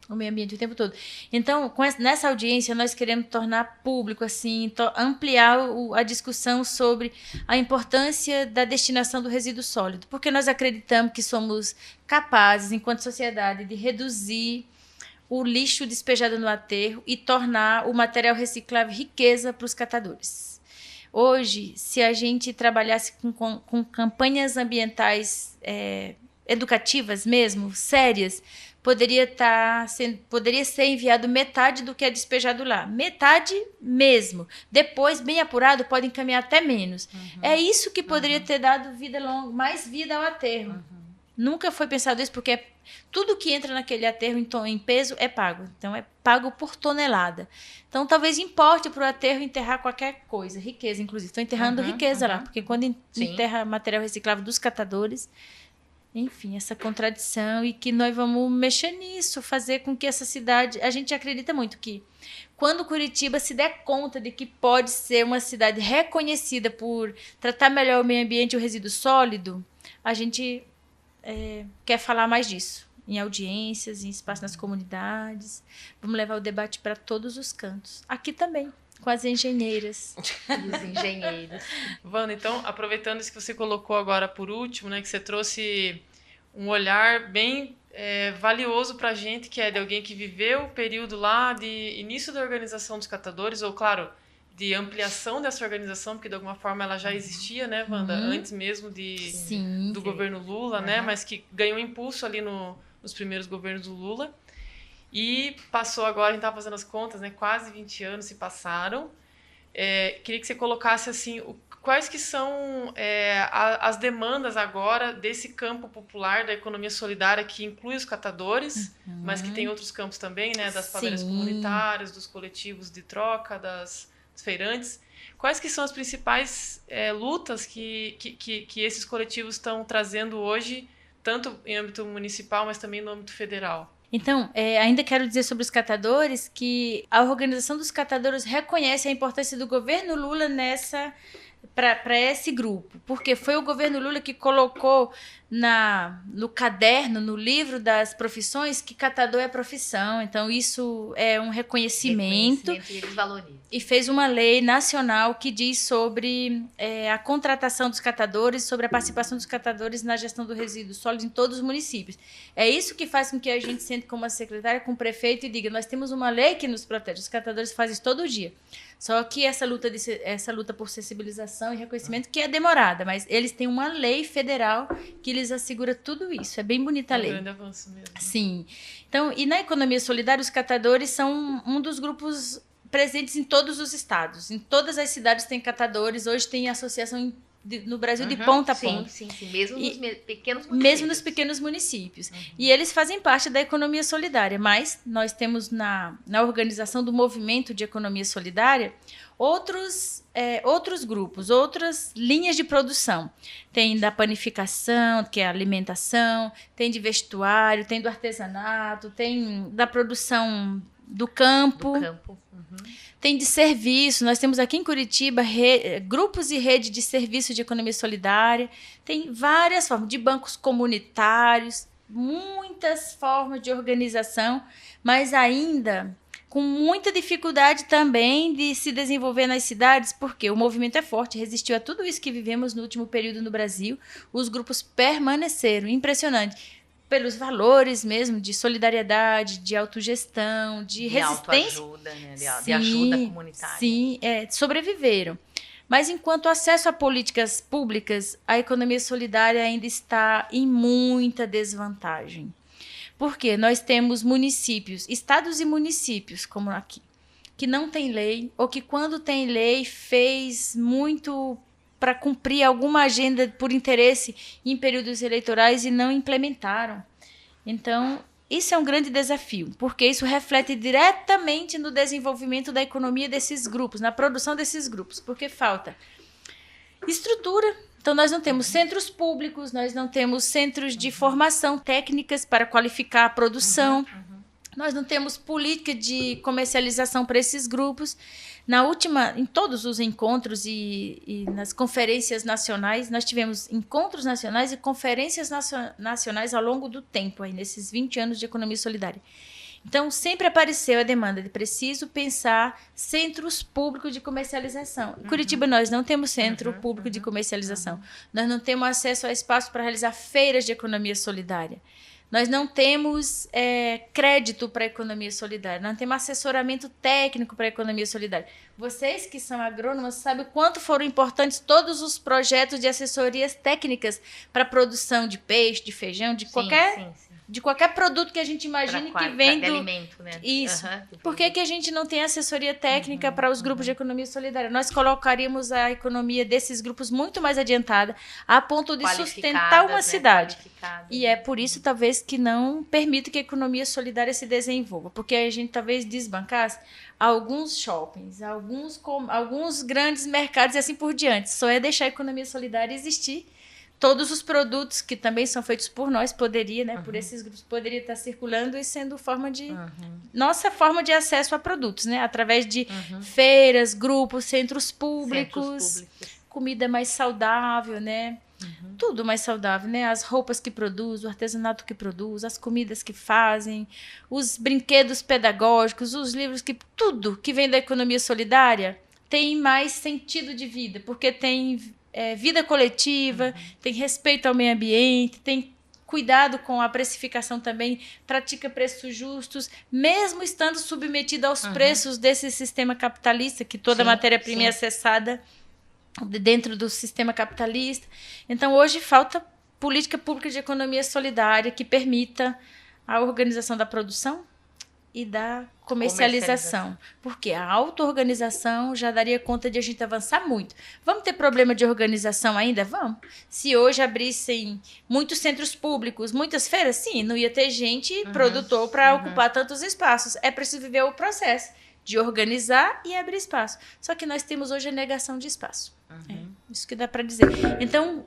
o meio ambiente o tempo todo. Então, nessa audiência, nós queremos tornar público, assim, ampliar a discussão sobre a importância da destinação do resíduo sólido, porque nós acreditamos que somos capazes, enquanto sociedade, de reduzir o lixo despejado no aterro e tornar o material reciclável riqueza para os catadores. Hoje, se a gente trabalhasse com campanhas ambientais educativas mesmo, sérias, poderia ser enviado metade do que é despejado lá. Metade mesmo. Depois, bem apurado, pode encaminhar até menos. É isso que poderia ter dado vida longa, mais vida ao aterro. Nunca foi pensado isso, porque tudo que entra naquele aterro em peso é pago. Então, é pago por tonelada. Então, talvez importe para o aterro enterrar qualquer coisa. Riqueza, inclusive. Estou enterrando riqueza lá, porque quando enterra material reciclável dos catadores... Enfim, essa contradição, e que nós vamos mexer nisso, fazer com que essa cidade... A gente acredita muito que quando Curitiba se der conta de que pode ser uma cidade reconhecida por tratar melhor o meio ambiente e o resíduo sólido, a gente quer falar mais disso, em audiências, em espaço nas comunidades. Vamos levar o debate para todos os cantos. Aqui também, com as engenheiras. E os engenheiros. Wanda, então, aproveitando isso que você colocou agora por último, né, que você trouxe um olhar bem valioso para a gente, que é de alguém que viveu o período lá de início da organização dos catadores, ou, claro, de ampliação dessa organização, porque de alguma forma ela já existia, né, Wanda, antes mesmo do governo Lula, né, mas que ganhou impulso ali nos primeiros governos do Lula. E passou agora, a gente estava fazendo as contas, né? Quase 20 anos se passaram. Queria que você colocasse assim, quais que são as demandas agora desse campo popular da economia solidária, que inclui os catadores, mas que tem outros campos também, né? Das pavelas comunitárias, dos coletivos de troca, dos feirantes. Quais que são as principais lutas que esses coletivos estão trazendo hoje, tanto em âmbito municipal, mas também no âmbito federal? Então, ainda quero dizer sobre os catadores que a organização dos catadores reconhece a importância do governo Lula para esse grupo, porque foi o governo Lula que colocou no caderno, no livro das profissões, que catador é profissão. Então, isso é um reconhecimento E eles valorizam. E fez uma lei nacional que diz sobre a contratação dos catadores, sobre a participação dos catadores na gestão do resíduo sólido em todos os municípios. É isso que faz com que a gente sente como a secretária, com o prefeito, e diga: nós temos uma lei que nos protege. Os catadores fazem isso todo dia. Só que essa luta por sensibilização e reconhecimento que é demorada, mas eles têm uma lei federal que lhes assegura tudo isso. É bem bonita a lei. É um grande avanço mesmo. Sim. Então, e na economia solidária, os catadores são um dos grupos presentes em todos os estados. Em todas as cidades tem catadores. Hoje tem associação no Brasil de ponta a ponta. Sim. Mesmo nos pequenos municípios. Mesmo nos pequenos municípios. E eles fazem parte da economia solidária. Mas nós temos na organização do movimento de economia solidária outros grupos, outras linhas de produção. Tem da panificação, que é a alimentação, tem de vestuário, tem do artesanato, tem da produção do campo. Tem de serviço. Nós temos aqui em Curitiba grupos e rede de serviço de economia solidária. Tem várias formas, de bancos comunitários, muitas formas de organização, mas ainda com muita dificuldade também de se desenvolver nas cidades, porque o movimento é forte, resistiu a tudo isso que vivemos no último período no Brasil. Os grupos permaneceram, impressionante. Pelos valores mesmo de solidariedade, de autogestão, de resistência. Autoajuda, né? De ajuda comunitária. Sim, sobreviveram. Mas enquanto acesso a políticas públicas, a economia solidária ainda está em muita desvantagem. Porque nós temos municípios, estados e municípios, como aqui, que não tem lei, ou que quando tem lei fez muito para cumprir alguma agenda por interesse em períodos eleitorais e não implementaram. Então, isso é um grande desafio, porque isso reflete diretamente no desenvolvimento da economia desses grupos, na produção desses grupos, porque falta estrutura. Então, nós não temos centros públicos, nós não temos centros de formação técnicas para qualificar a produção, nós não temos política de comercialização para esses grupos. Em todos os encontros e nas conferências nacionais, nós tivemos encontros nacionais e conferências nacionais ao longo do tempo, aí, nesses 20 anos de economia solidária. Então, sempre apareceu a demanda de preciso pensar centros públicos de comercialização. Em Curitiba, nós não temos centro público de comercialização. Nós não temos acesso a espaço para realizar feiras de economia solidária. Nós não temos crédito para a economia solidária, não temos assessoramento técnico para a economia solidária. Vocês que são agrônomos sabem o quanto foram importantes todos os projetos de assessorias técnicas para a produção de peixe, de feijão, de qualquer produto que a gente imagine que vem do alimento, né? Isso. Por que a gente não tem assessoria técnica para os grupos de economia solidária? Nós colocaríamos a economia desses grupos muito mais adiantada, a ponto de sustentar uma cidade. E é por isso, talvez, que não permite que a economia solidária se desenvolva. Porque a gente talvez desbancasse alguns shoppings, alguns grandes mercados e assim por diante. Só é deixar a economia solidária existir. Todos os produtos que também são feitos por nós poderia, né, por esses grupos, poderia estar circulando e sendo nossa forma de acesso a produtos, né, através de feiras, grupos, centros públicos, comida mais saudável, né, tudo mais saudável, né, as roupas que produz, o artesanato que produz, as comidas que fazem, os brinquedos pedagógicos, os livros tudo que vem da economia solidária tem mais sentido de vida, porque tem vida coletiva, tem respeito ao meio ambiente, tem cuidado com a precificação também, pratica preços justos, mesmo estando submetido aos preços desse sistema capitalista, que toda matéria-prima é acessada dentro do sistema capitalista. Então, hoje falta política pública de economia solidária que permita a organização da produção e da comercialização. Porque a auto-organização já daria conta de a gente avançar muito. Vamos ter problema de organização ainda? Vamos. Se hoje abrissem muitos centros públicos, muitas feiras, sim, não ia ter gente, produtor, para ocupar tantos espaços. É preciso viver o processo de organizar e abrir espaço. Só que nós temos hoje a negação de espaço. Isso que dá para dizer. Então,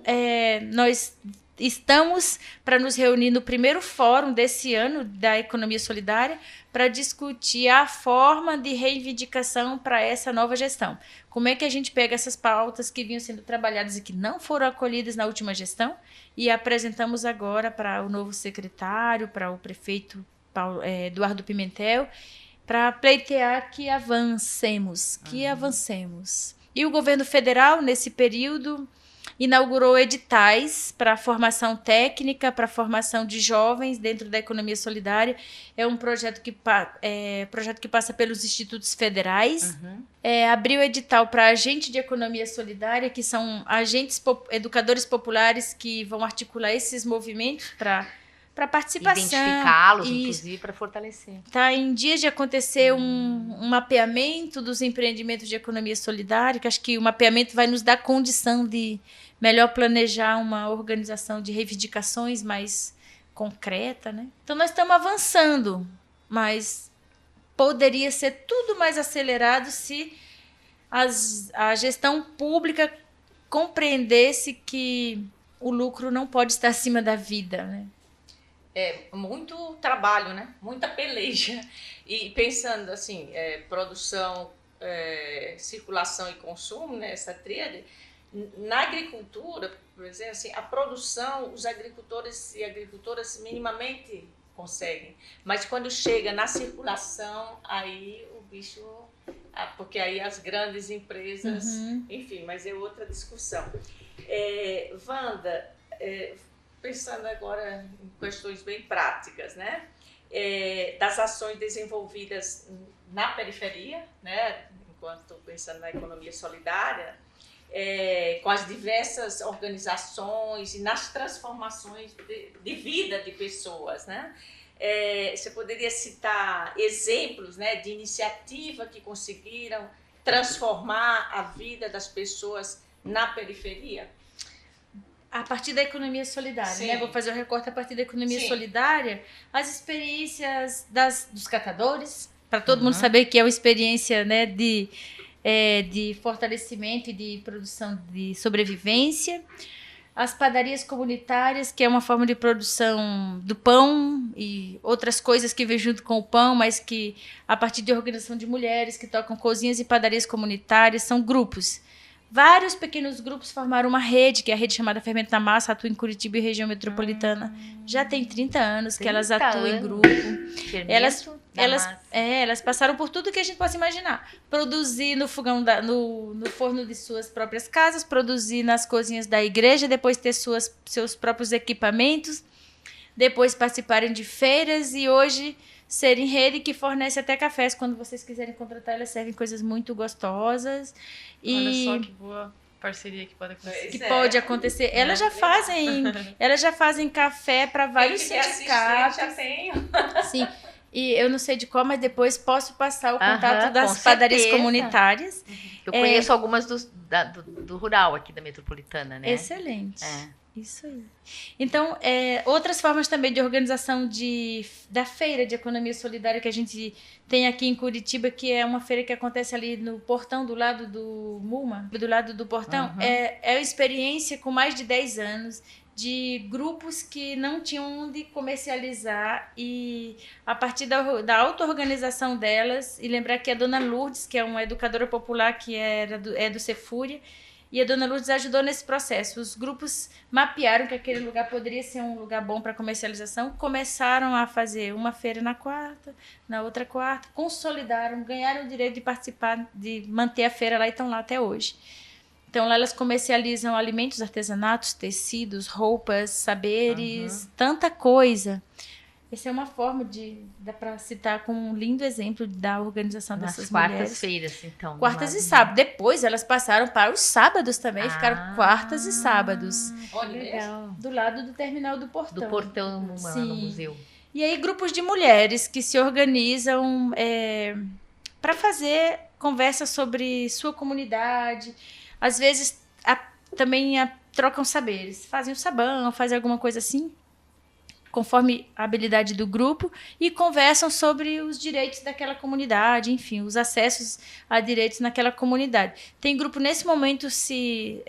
nós estamos para nos reunir no primeiro fórum desse ano da economia solidária para discutir a forma de reivindicação para essa nova gestão. Como é que a gente pega essas pautas que vinham sendo trabalhadas e que não foram acolhidas na última gestão e apresentamos agora para o novo secretário, para o prefeito Eduardo Pimentel, para pleitear que avancemos, E o governo federal, nesse período, inaugurou editais para formação técnica, para formação de jovens dentro da economia solidária. É um projeto que passa pelos institutos federais. Abriu edital para agente de economia solidária, que são educadores populares que vão articular esses movimentos para participação. Identificá-los, inclusive, para fortalecer. Está em dias de acontecer um mapeamento dos empreendimentos de economia solidária, que acho que o mapeamento vai nos dar condição de melhor planejar uma organização de reivindicações mais concreta, né? Então, nós estamos avançando, mas poderia ser tudo mais acelerado se a gestão pública compreendesse que o lucro não pode estar acima da vida, né? Muito trabalho, né? Muita peleja. E pensando assim, produção, circulação e consumo, né? Essa tríade, na agricultura, por exemplo, assim, a produção, os agricultores e agricultoras minimamente conseguem. Mas quando chega na circulação, aí o bicho... Porque aí as grandes empresas... Enfim, mas é outra discussão. Wanda... pensando agora em questões bem práticas, né? Das ações desenvolvidas na periferia, né? Enquanto pensando na economia solidária, com as diversas organizações e nas transformações de vida de pessoas, né? Você poderia citar exemplos, né, de iniciativa que conseguiram transformar a vida das pessoas na periferia? A partir da economia solidária, né? Vou fazer o recorte a partir da economia solidária. As experiências dos catadores, para todo mundo saber que é uma experiência, né, de fortalecimento e de produção de sobrevivência. As padarias comunitárias, que é uma forma de produção do pão e outras coisas que vêm junto com o pão, mas que a partir de organização de mulheres que tocam cozinhas e padarias comunitárias, são grupos. Vários pequenos grupos formaram uma rede, que é a rede chamada Fermento da Massa, atua em Curitiba e região metropolitana. Já tem 30 anos que elas atuam em grupo. Elas passaram por tudo que a gente possa imaginar. Produzir no fogão, no forno de suas próprias casas, produzir nas cozinhas da igreja, depois ter seus próprios equipamentos. depois participarem de feiras e hoje serem rede que fornece até cafés. Quando vocês quiserem contratar, elas servem coisas muito gostosas. Olha E só que boa parceria que pode acontecer. que pode acontecer. Elas já fazem café para vários sindicatos. Já tenho. Sim. E eu não sei de qual, mas depois posso passar o contato Aham, das com padarias certeza. comunitárias. Eu conheço algumas do rural aqui da metropolitana, né? Excelente. É. Isso aí. Então, outras formas também de organização da feira de economia solidária que a gente tem aqui em Curitiba, que é uma feira que acontece ali no portão do lado do MUMA, do lado do portão, é uma experiência com mais de 10 anos de grupos que não tinham onde comercializar e a partir da auto-organização delas, e lembrar que a dona Lourdes, que é uma educadora popular que é do Cefúria, e a dona Lourdes ajudou nesse processo. Os grupos mapearam que aquele lugar poderia ser um lugar bom para comercialização, começaram a fazer uma feira na quarta, na outra quarta, consolidaram, ganharam o direito de participar, de manter a feira lá e estão lá até hoje. Então, lá elas comercializam alimentos, artesanatos, tecidos, roupas, saberes, tanta coisa. Essa é uma forma dá para citar como um lindo exemplo da organização dessas mulheres. Quartas-feiras, então. Quartas e sábados. Depois elas passaram para os sábados também, ficaram quartas e sábados. Olha, legal. Do lado do terminal do portão. Do portão lá no museu. E aí, grupos de mulheres que se organizam para fazer conversas sobre sua comunidade. Às vezes também trocam saberes, fazem o sabão, fazem alguma coisa assim, conforme a habilidade do grupo, e conversam sobre os direitos daquela comunidade, enfim, os acessos a direitos naquela comunidade. Tem grupo nesse momento se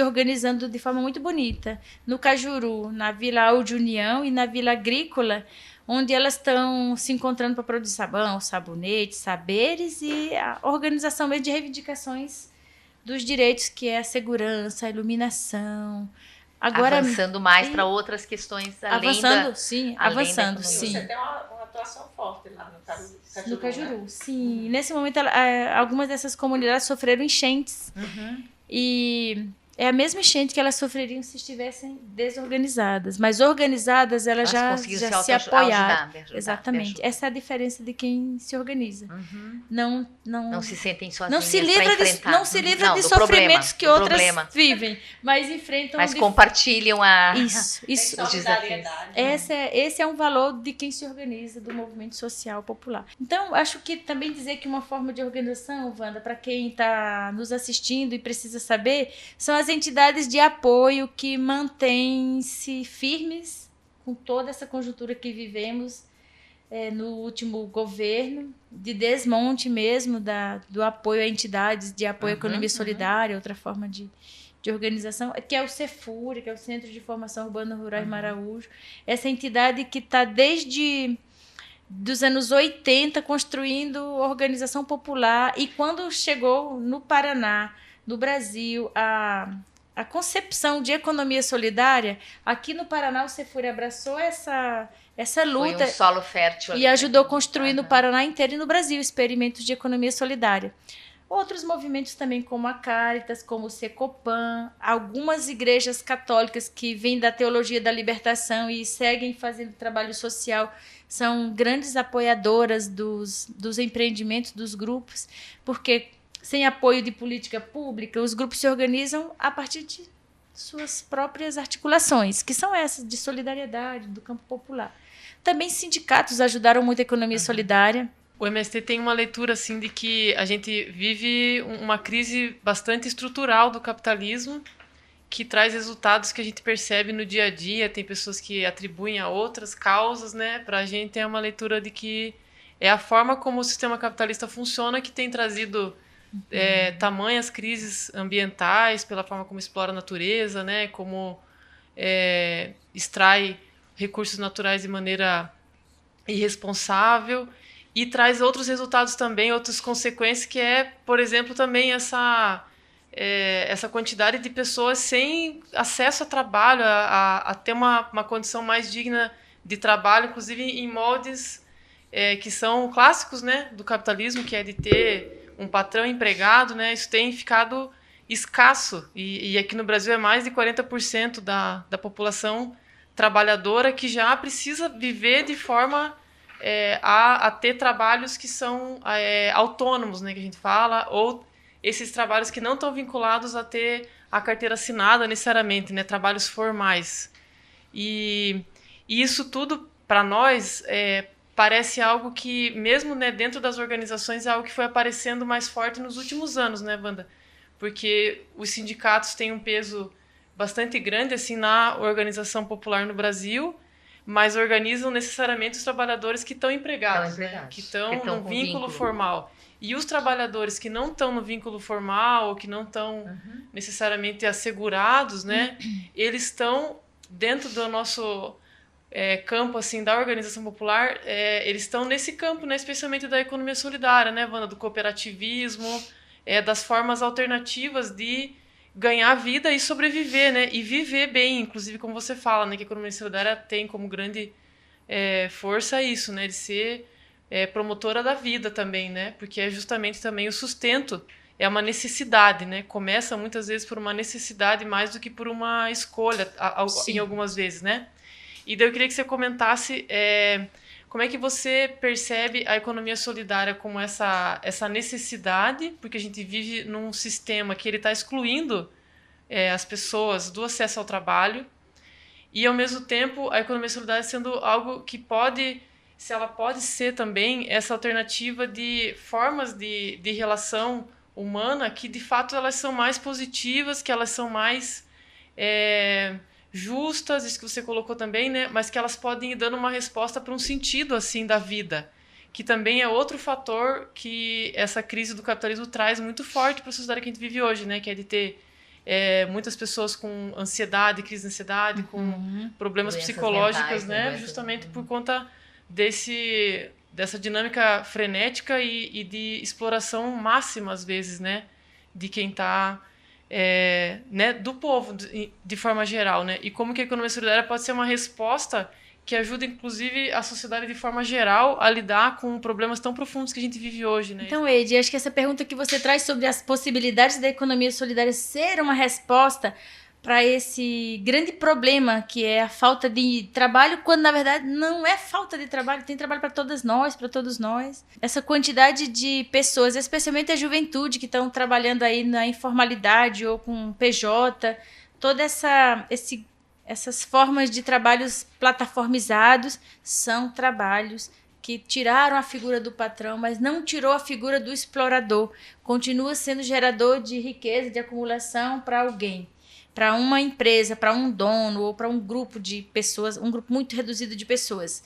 organizando de forma muito bonita, no Cajuru, na Vila Aude União e na Vila Agrícola, onde elas estão se encontrando para produzir sabão, sabonete, saberes e a organização mesmo de reivindicações dos direitos, que é a segurança, a iluminação. Agora, avançando mais para outras questões além avançando, além Você tem uma atuação forte lá no Cajuru. no Cajuru, né? sim. Nesse momento, algumas dessas comunidades sofreram enchentes. E é a mesma enchente que elas sofreriam se estivessem desorganizadas. Mas organizadas, elas já conseguiram se apoiaram. ajudar, Exatamente. Essa é a diferença de quem se organiza. Não se sentem sozinhas. Não se livra de sofrimentos que outras vivem, mas enfrentam. Mas compartilham isso. os desafios. Esse é um valor de quem se organiza, do movimento social popular. Então, acho que também dizer que uma forma de organização, Wanda, para quem está nos assistindo e precisa saber, são as entidades de apoio que mantêm-se firmes com toda essa conjuntura que vivemos no último governo, de desmonte mesmo do apoio a entidades, de apoio à economia solidária, outra forma de organização, que é o Cefúria, que é o Centro de Formação Urbana Rural em Maraújo. Essa entidade que está desde dos anos 80 construindo organização popular, e quando chegou no Paraná, no Brasil, a concepção de economia solidária, aqui no Paraná o Cefúria abraçou essa luta. Foi um solo fértil. E ajudou a construir no Paraná inteiro e no Brasil experimentos de economia solidária. Outros movimentos também, como a Caritas, como o Secopan, algumas igrejas católicas que vêm da teologia da libertação e seguem fazendo trabalho social, são grandes apoiadoras dos empreendimentos dos grupos, porque sem apoio de política pública, os grupos se organizam a partir de suas próprias articulações, que são essas de solidariedade, do campo popular. Também sindicatos ajudaram muito a economia solidária. O MST tem uma leitura assim de que a gente vive uma crise bastante estrutural do capitalismo, que traz resultados que a gente percebe no dia a dia. Tem pessoas que atribuem a outras causas, né? Para a gente é uma leitura de que é a forma como o sistema capitalista funciona que tem trazido tamanhas crises ambientais, pela forma como explora a natureza, né? Como extrai recursos naturais de maneira irresponsável, e traz outros resultados também, outras consequências, que por exemplo, também essa quantidade de pessoas sem acesso a trabalho, a ter uma condição mais digna de trabalho, inclusive em moldes que são clássicos, né, do capitalismo, que é de ter um patrão empregado, né? Isso tem ficado escasso, e aqui no Brasil mais de 40% da população trabalhadora que já precisa viver de forma a ter trabalhos que são autônomos, né, que a gente fala, ou esses trabalhos que não estão vinculados a ter a carteira assinada necessariamente, né, trabalhos formais. E isso tudo, para nós, parece algo que, mesmo, né, dentro das organizações, é algo que foi aparecendo mais forte nos últimos anos, né, Wanda? Porque os sindicatos têm um peso bastante grande assim, na organização popular no Brasil, mas organizam necessariamente os trabalhadores que estão empregados, né? Que estão no vínculo formal. E os trabalhadores que não estão no vínculo formal, ou que não estão necessariamente assegurados, né? Eles estão dentro do nosso campo assim, da organização popular, eles estão nesse campo, né? Especialmente da economia solidária, né, Wanda? Do cooperativismo, das formas alternativas de ganhar vida e sobreviver, né? E viver bem, inclusive, como você fala, né? Que a economia solidária tem como grande força isso, né? De ser promotora da vida também, né? Porque é justamente também o sustento, é uma necessidade, né? Começa muitas vezes por uma necessidade mais do que por uma escolha, em algumas vezes, né? E daí eu queria que você comentasse como é que você percebe a economia solidária como essa necessidade, porque a gente vive num sistema que ele está excluindo as pessoas do acesso ao trabalho, e ao mesmo tempo a economia solidária sendo algo que ela pode ser também essa alternativa de formas de relação humana que de fato elas são mais positivas, que elas são mais justas, isso que você colocou também, né? Mas que elas podem ir dando uma resposta para um sentido assim da vida, que também é outro fator que essa crise do capitalismo traz muito forte para a sociedade que a gente vive hoje, né? Que é de ter muitas pessoas com ansiedade, crise de ansiedade, com problemas Doenças psicológicas, mentais, né? Justamente por conta dessa dinâmica frenética e de exploração máxima, às vezes, né? De quem está... né, do povo, de forma geral, né? E como que a economia solidária pode ser uma resposta que ajuda, inclusive, a sociedade de forma geral a lidar com problemas tão profundos que a gente vive hoje, né? Então, Eide, acho que essa pergunta que você traz sobre as possibilidades da economia solidária ser uma resposta para esse grande problema que é a falta de trabalho, quando na verdade não é falta de trabalho, tem trabalho para todas nós, para todos nós. Essa quantidade de pessoas, especialmente a juventude que estão trabalhando aí na informalidade ou com PJ, toda essas formas de trabalhos plataformizados são trabalhos que tiraram a figura do patrão, mas não tirou a figura do explorador. Continua sendo gerador de riqueza, de acumulação para alguém, para uma empresa, para um dono ou para um grupo de pessoas, um grupo muito reduzido de pessoas.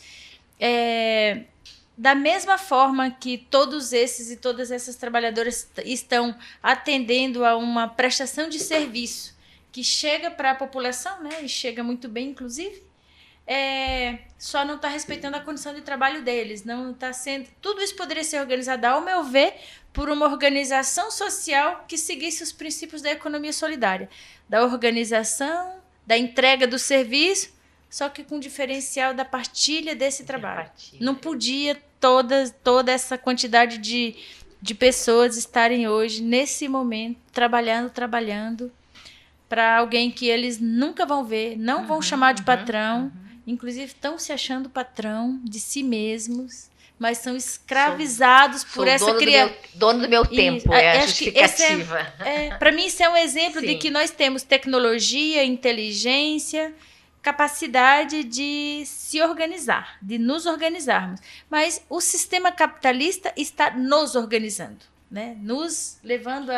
Da mesma forma que todos esses e todas essas trabalhadoras estão atendendo a uma prestação de serviço que chega para a população, né, e chega muito bem, inclusive, só não está respeitando a condição de trabalho deles, não está sendo... Tudo isso poderia ser organizado, ao meu ver, por uma organização social que seguisse os princípios da economia solidária, da organização, da entrega do serviço, só que com diferencial da partilha desse trabalho. Não podia toda essa quantidade de pessoas estarem hoje, nesse momento, trabalhando para alguém que eles nunca vão ver, não vão chamar de patrão, inclusive estão se achando patrão de si mesmos, mas são escravizados por essa criação. Dono do meu tempo, a justificativa. Para mim, isso é um exemplo Sim. de que nós temos tecnologia, inteligência, capacidade de se organizar, de nos organizarmos. Mas o sistema capitalista está nos organizando, né? Nos levando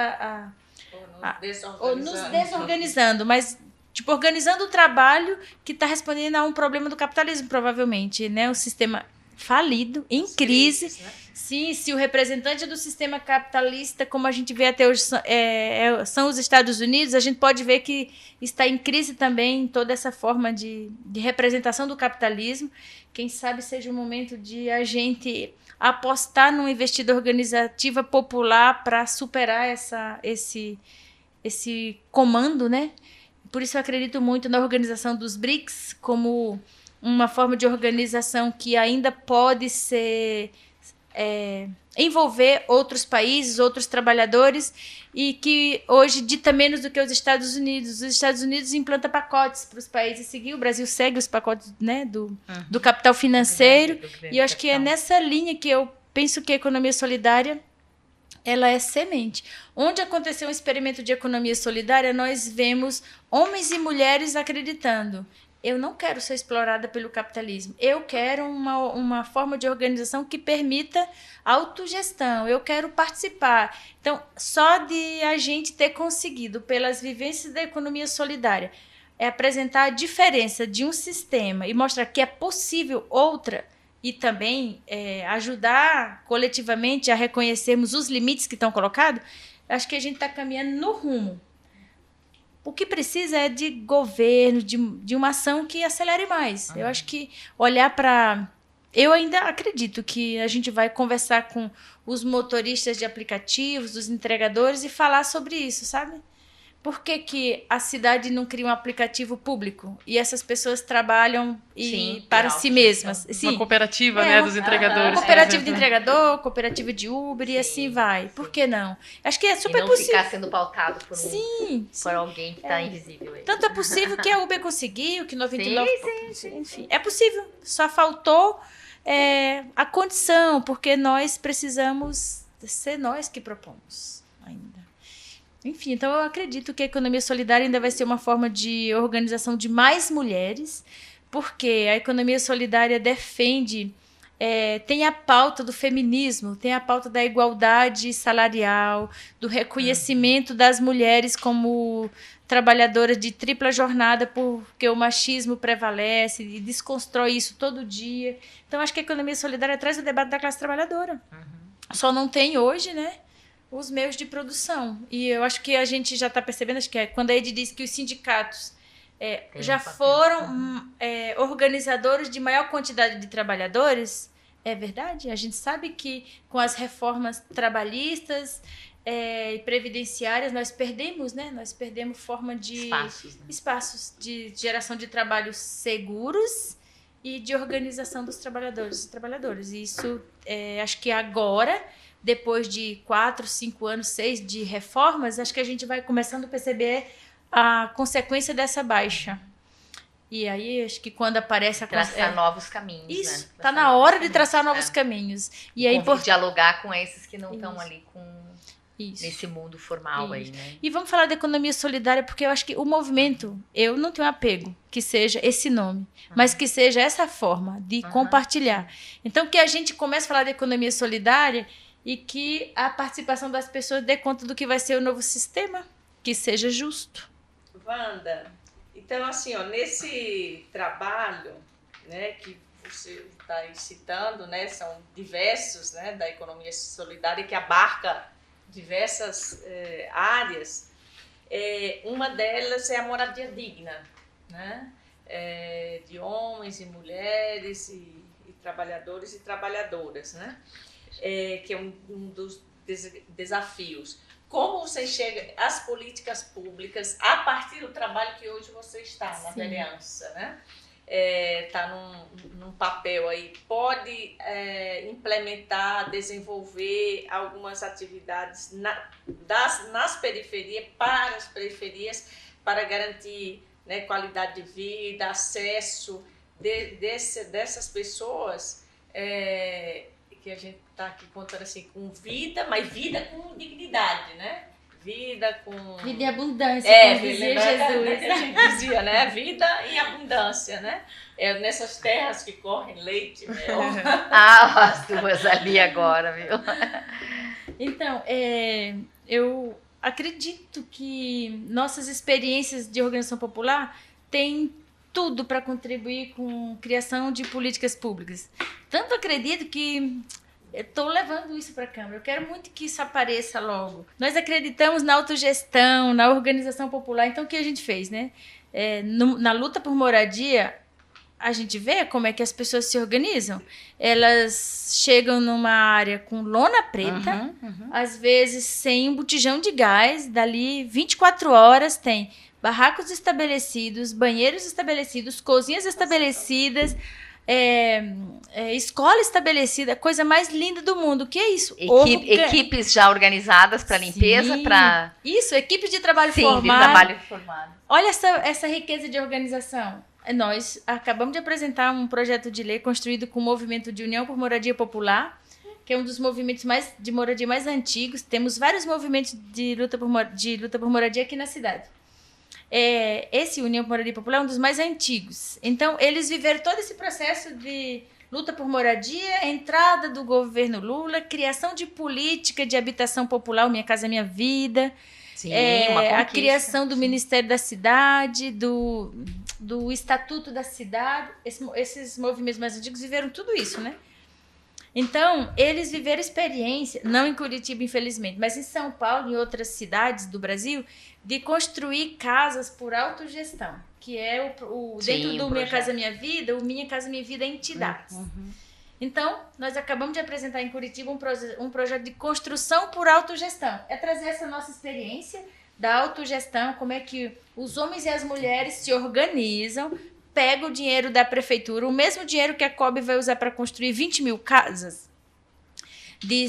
ou nos desorganizando, mas tipo, organizando o trabalho que está respondendo a um problema do capitalismo, provavelmente, né? O sistema falido, em crise. Crises, né? Sim, se o representante do sistema capitalista, como a gente vê até hoje, são os Estados Unidos, a gente pode ver que está em crise também toda essa forma de representação do capitalismo. Quem sabe seja o momento de a gente apostar numa investida organizativa popular para superar esse comando, né? Por isso eu acredito muito na organização dos BRICS como uma forma de organização que ainda pode ser envolver outros países, outros trabalhadores, e que hoje dita menos do que os Estados Unidos. Os Estados Unidos implantam pacotes para os países seguir, o Brasil segue os pacotes, né, do capital financeiro, e eu acho que é nessa linha que eu penso que a economia solidária ela é semente. Onde aconteceu um experimento de economia solidária, nós vemos homens e mulheres acreditando: eu não quero ser explorada pelo capitalismo, eu quero uma forma de organização que permita autogestão, eu quero participar. Então, só de a gente ter conseguido, pelas vivências da economia solidária, apresentar a diferença de um sistema e mostrar que é possível outra, e também ajudar coletivamente a reconhecermos os limites que estão colocados, acho que a gente está caminhando no rumo. O que precisa é de governo, de uma ação que acelere mais. Eu acho que olhar para... Eu ainda acredito que a gente vai conversar com os motoristas de aplicativos, os entregadores, e falar sobre isso, sabe? Por que a cidade não cria um aplicativo público e essas pessoas trabalham para si mesmas? Uma cooperativa, né, dos entregadores. Cooperativa de entregador, cooperativa de Uber, e assim vai. Por que não? Acho que é super possível. E não ficar sendo pautado por alguém que está invisível aí. Tanto é possível que a Uber conseguiu, que 99%... Sim. Enfim, é possível. Só faltou a condição, porque nós precisamos ser nós que propomos ainda. Enfim, então eu acredito que a economia solidária ainda vai ser uma forma de organização de mais mulheres, porque a economia solidária defende, tem a pauta do feminismo, tem a pauta da igualdade salarial, do reconhecimento das mulheres como trabalhadoras de tripla jornada, porque o machismo prevalece e desconstrói isso todo dia. Então, acho que a economia solidária traz o debate da classe trabalhadora. Só não tem hoje, né, os meios de produção. E eu acho que a gente já está percebendo, acho que quando a Ed diz que os sindicatos já foram organizadores de maior quantidade de trabalhadores, é verdade. A gente sabe que com as reformas trabalhistas e previdenciárias nós perdemos, né? Nós perdemos forma de espaços de geração de trabalhos seguros e de organização dos trabalhadores. E isso, acho que agora, depois de 4, 5 anos, 6 de reformas, acho que a gente vai começando a perceber a consequência dessa baixa. E aí, acho que quando aparece traçar novos caminhos. Isso, está na hora de traçar novos caminhos. E é importante dialogar com esses que não estão ali nesse mundo formal aí, né? E vamos falar da economia solidária, porque eu acho que o movimento, eu não tenho apego que seja esse nome, mas que seja essa forma de compartilhar. Então, que a gente comece a falar da economia solidária e que a participação das pessoas dê conta do que vai ser o novo sistema, que seja justo. Wanda, então assim, nesse trabalho, né, que você está citando, né, são diversos, né, da economia solidária, que abarca diversas áreas. Uma delas é a moradia digna, né, de homens e mulheres e trabalhadores e trabalhadoras, né? Que é um dos desafios. Como você enxerga as políticas públicas a partir do trabalho que hoje você está na vereança, né? Está num papel aí, pode implementar, desenvolver algumas atividades nas periferias, para as periferias, para garantir, né, qualidade de vida, acesso dessas pessoas, que a gente está aqui contando assim, com vida, mas vida com dignidade, né? Vida e abundância, como dizia Jesus. Né? A gente dizia, né? Vida e abundância, né? Nessas terras que correm leite, mel. As duas ali agora, viu? Então, eu acredito que nossas experiências de organização popular têm tudo para contribuir com a criação de políticas públicas. Tanto acredito que estou levando isso para a Câmara. Eu quero muito que isso apareça logo. Nós acreditamos na autogestão, na organização popular. Então, o que a gente fez, né? Na luta por moradia, a gente vê como é que as pessoas se organizam. Elas chegam numa área com lona preta, às vezes sem um botijão de gás, dali 24 horas tem barracos estabelecidos, banheiros estabelecidos, cozinhas estabelecidas, escola estabelecida, coisa mais linda do mundo. O que é isso? Equipes já organizadas para limpeza, para... Isso, equipes de trabalho Sim, formado. de trabalho formado. Olha essa riqueza de organização. Nós acabamos de apresentar um projeto de lei construído com o movimento de União por Moradia Popular, que é um dos movimentos de moradia mais antigos. Temos vários movimentos de luta por moradia aqui na cidade. Esse União por Moradia Popular é um dos mais antigos. Então, eles viveram todo esse processo de luta por moradia, entrada do governo Lula, criação de política de habitação popular, o Minha Casa Minha Vida, Sim, uma conquista. A criação do Ministério da Cidade, do Estatuto da Cidade. Esses movimentos mais antigos viveram tudo isso, né? Então, eles viveram experiência, não em Curitiba, infelizmente, mas em São Paulo e outras cidades do Brasil, de construir casas por autogestão, que é dentro do Minha Casa Minha Vida, o Minha Casa Minha Vida é entidades. Então, nós acabamos de apresentar em Curitiba um projeto de construção por autogestão. É trazer essa nossa experiência da autogestão, como é que os homens e as mulheres se organizam, pega o dinheiro da prefeitura, o mesmo dinheiro que a COB vai usar para construir 20 mil casas, de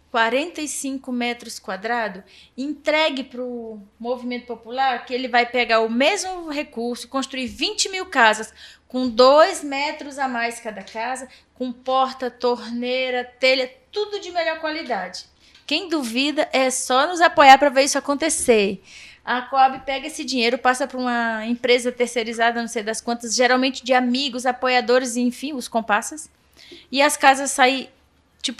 45 metros quadrados, entregue para o movimento popular, que ele vai pegar o mesmo recurso, construir 20 mil casas, com 2 metros a mais cada casa, com porta, torneira, telha, tudo de melhor qualidade. Quem duvida é só nos apoiar para ver isso acontecer. A Coab pega esse dinheiro, passa para uma empresa terceirizada, não sei das quantas, geralmente de amigos, apoiadores, enfim, os comparsas. E as casas saem,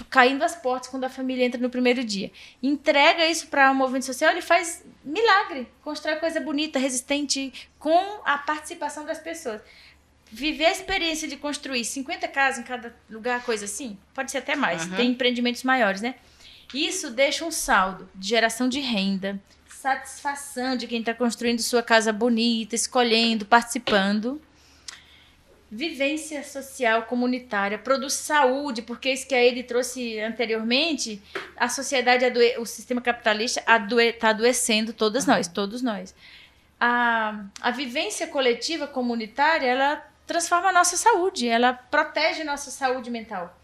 caindo as portas quando a família entra no primeiro dia. Entrega isso para o movimento social, ele faz milagre, constrói coisa bonita, resistente, com a participação das pessoas. Viver a experiência de construir 50 casas em cada lugar, coisa assim, pode ser até mais, tem empreendimentos maiores, né? Isso deixa um saldo de geração de renda, satisfação de quem está construindo sua casa bonita, escolhendo, participando. Vivência social comunitária, produz saúde, porque isso que a Edi trouxe anteriormente, a sociedade, o sistema capitalista está adoecendo todos nós. A vivência coletiva comunitária, ela transforma a nossa saúde, ela protege nossa saúde mental.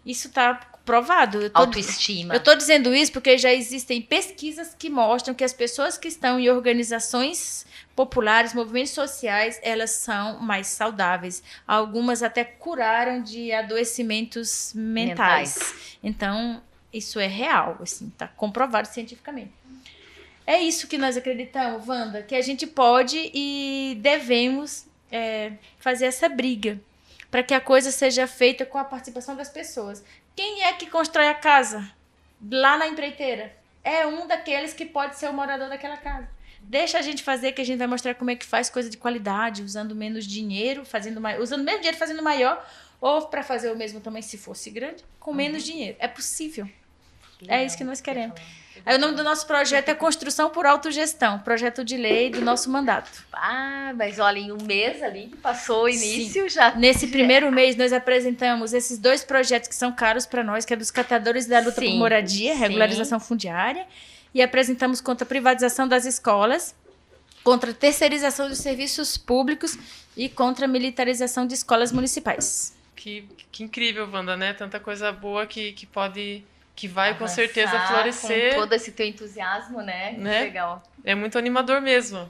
Isso está provado. Autoestima. Eu estou dizendo isso porque já existem pesquisas que mostram que as pessoas que estão em organizações populares, movimentos sociais, elas são mais saudáveis. Algumas até curaram de adoecimentos mentais. Então, isso é real, assim, está comprovado cientificamente. É isso que nós acreditamos, Wanda, que a gente pode e devemos fazer essa briga para que a coisa seja feita com a participação das pessoas. Quem é que constrói a casa lá na empreiteira? É um daqueles que pode ser o morador daquela casa. Deixa a gente fazer, que a gente vai mostrar como é que faz coisa de qualidade, usando menos dinheiro, usando menos dinheiro, fazendo maior, ou para fazer o mesmo tamanho, se fosse grande, com menos dinheiro. É possível. Legal. É isso que nós queremos. Aí o nome do nosso projeto é Construção por Autogestão, projeto de lei do nosso mandato. Mas olha, em um mês ali que passou o início, já... Nesse primeiro mês, nós apresentamos esses 2 projetos que são caros para nós, que é dos catadores da luta por moradia, regularização fundiária, e apresentamos contra a privatização das escolas, contra a terceirização dos serviços públicos e contra a militarização de escolas municipais. Que incrível, Wanda, né? Tanta coisa boa que pode... que vai avançar, com certeza florescer. Com todo esse teu entusiasmo, né? Legal. É muito animador mesmo.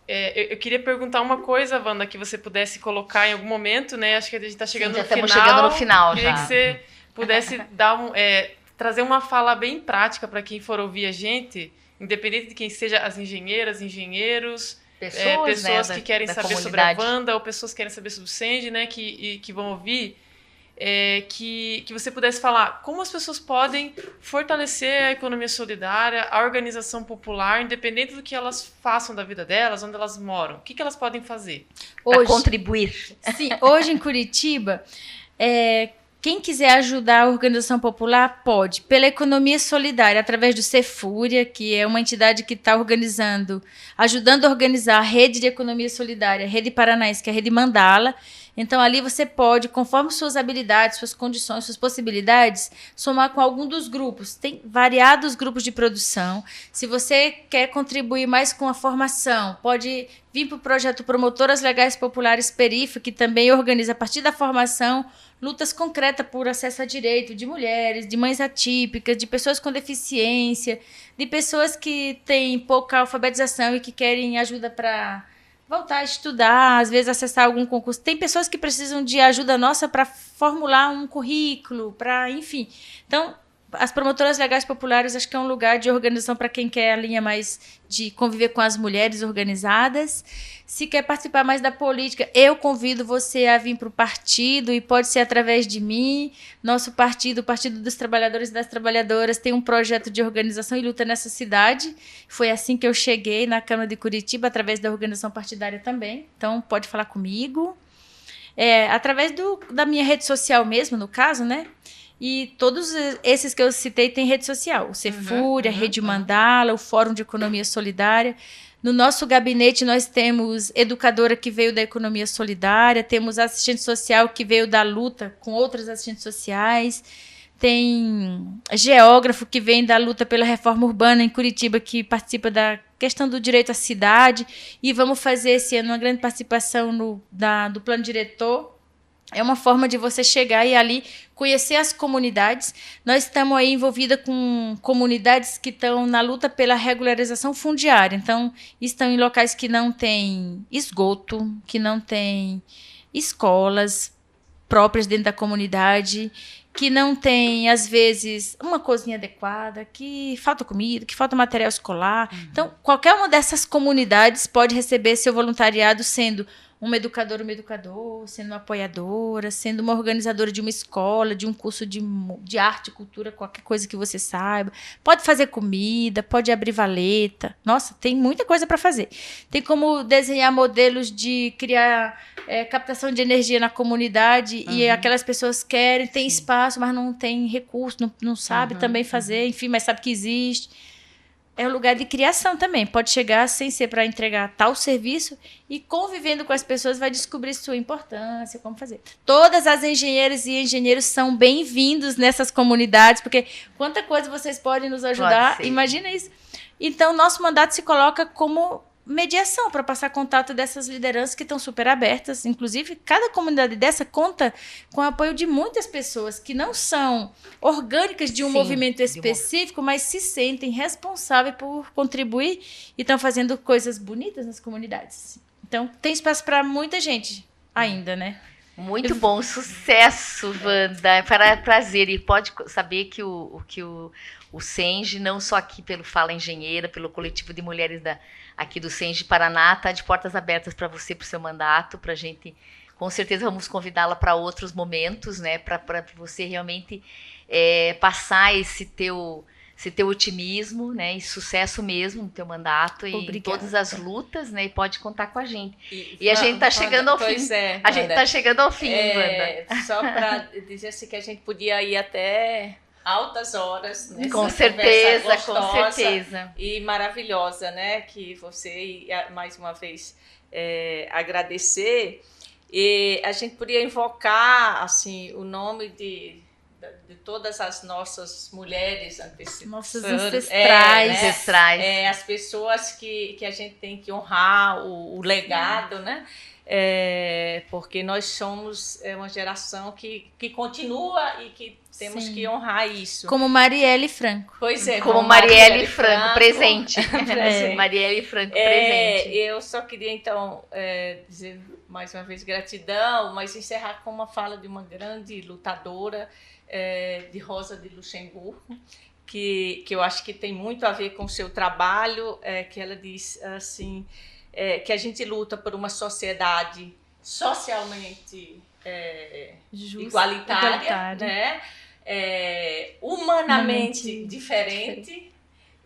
Eu queria perguntar uma coisa, Wanda, que você pudesse colocar em algum momento, né? Acho que a gente está chegando no final. Estamos chegando no final, queria que você pudesse trazer uma fala bem prática para quem for ouvir a gente, independente de quem seja, as engenheiras, engenheiros, pessoas que querem saber sobre a Wanda, ou pessoas que querem saber sobre o Senge, né? Que vão ouvir. Que você pudesse falar como as pessoas podem fortalecer a economia solidária, a organização popular, independente do que elas façam da vida delas, onde elas moram. O que elas podem fazer? Para contribuir. Sim, hoje em Curitiba, quem quiser ajudar a organização popular, pode. Pela economia solidária, através do Cefúria, que é uma entidade que está ajudando a organizar a rede de economia solidária, a rede paranaense, que é a rede Mandala. Então, ali você pode, conforme suas habilidades, suas condições, suas possibilidades, somar com algum dos grupos. Tem variados grupos de produção. Se você quer contribuir mais com a formação, pode vir para o projeto Promotoras Legais Populares Perifa, que também organiza, a partir da formação, lutas concretas por acesso a direito de mulheres, de mães atípicas, de pessoas com deficiência, de pessoas que têm pouca alfabetização e que querem ajuda para voltar a estudar, às vezes acessar algum concurso. Tem pessoas que precisam de ajuda nossa para formular um currículo, enfim. Então, as promotoras legais populares acho que é um lugar de organização para quem quer a linha mais de conviver com as mulheres organizadas. Se quer participar mais da política, eu convido você a vir para o partido, e pode ser através de mim. Nosso partido, o Partido dos Trabalhadores e das Trabalhadoras, tem um projeto de organização e luta nessa cidade. Foi assim que eu cheguei na Câmara de Curitiba, através da organização partidária também. Então, pode falar comigo. Através da minha rede social mesmo, no caso, né? E todos esses que eu citei têm rede social. O Cefúria, a Rede Mandala, o Fórum de Economia Solidária. No nosso gabinete, nós temos educadora que veio da economia solidária, temos assistente social que veio da luta com outras assistentes sociais, tem geógrafo que vem da luta pela reforma urbana em Curitiba, que participa da questão do direito à cidade, e vamos fazer esse ano uma grande participação do plano diretor. É uma forma de você chegar e ali conhecer as comunidades. Nós estamos aí envolvidas com comunidades que estão na luta pela regularização fundiária. Então, estão em locais que não tem esgoto, que não tem escolas próprias dentro da comunidade, que não tem, às vezes, uma cozinha adequada, que falta comida, que falta material escolar. Então, qualquer uma dessas comunidades pode receber seu voluntariado sendo uma educadora, um educador, sendo uma apoiadora, sendo uma organizadora de uma escola, de um curso de arte, cultura, qualquer coisa que você saiba. Pode fazer comida, pode abrir valeta. Nossa, tem muita coisa para fazer. Tem como desenhar modelos de criar captação de energia na comunidade, e aquelas pessoas querem, tem espaço, mas não tem recurso, não sabe também fazer, enfim, mas sabe que existe. É um lugar de criação também. Pode chegar sem ser para entregar tal serviço, e convivendo com as pessoas vai descobrir sua importância, como fazer. Todas as engenheiras e engenheiros são bem-vindos nessas comunidades, porque quanta coisa vocês podem nos ajudar. Imagina isso. Então, nosso mandato se coloca como mediação para passar contato dessas lideranças que estão super abertas. Inclusive, cada comunidade dessa conta com o apoio de muitas pessoas que não são orgânicas de um movimento específico, mas se sentem responsáveis por contribuir e estão fazendo coisas bonitas nas comunidades. Então, tem espaço para muita gente ainda, né? Muito bom, sucesso, Wanda. Para prazer. E pode saber que o Senge, não só aqui pelo Fala Engenheira, pelo coletivo de mulheres aqui do Senge Paraná, está de portas abertas para você, para o seu mandato, para a gente, com certeza vamos convidá-la para outros momentos, né, para você realmente passar esse teu otimismo, né, e sucesso mesmo no teu mandato. Obrigada. E em todas as lutas, né, e pode contar com a gente. E a gente está chegando ao fim. A gente está chegando ao fim, Wanda. Só para dizer assim que a gente podia ir até altas horas nessa com certeza, gostosa, com certeza. E maravilhosa, né? Que você, mais uma vez, agradecer. E a gente podia invocar assim, o nome de todas as nossas mulheres nossas ancestrais. Ancestrais. As pessoas que a gente tem que honrar o legado, né? Porque nós somos uma geração que continua e que temos que honrar isso. Como Marielle Franco. Pois é. Como Marielle Franco, presente. Marielle Franco, presente. Eu só queria, então, dizer mais uma vez gratidão, mas encerrar com uma fala de uma grande lutadora, de Rosa de Luxemburgo, que eu acho que tem muito a ver com o seu trabalho, que ela diz assim, que a gente luta por uma sociedade socialmente justa, igualitária, né? Humanamente diferente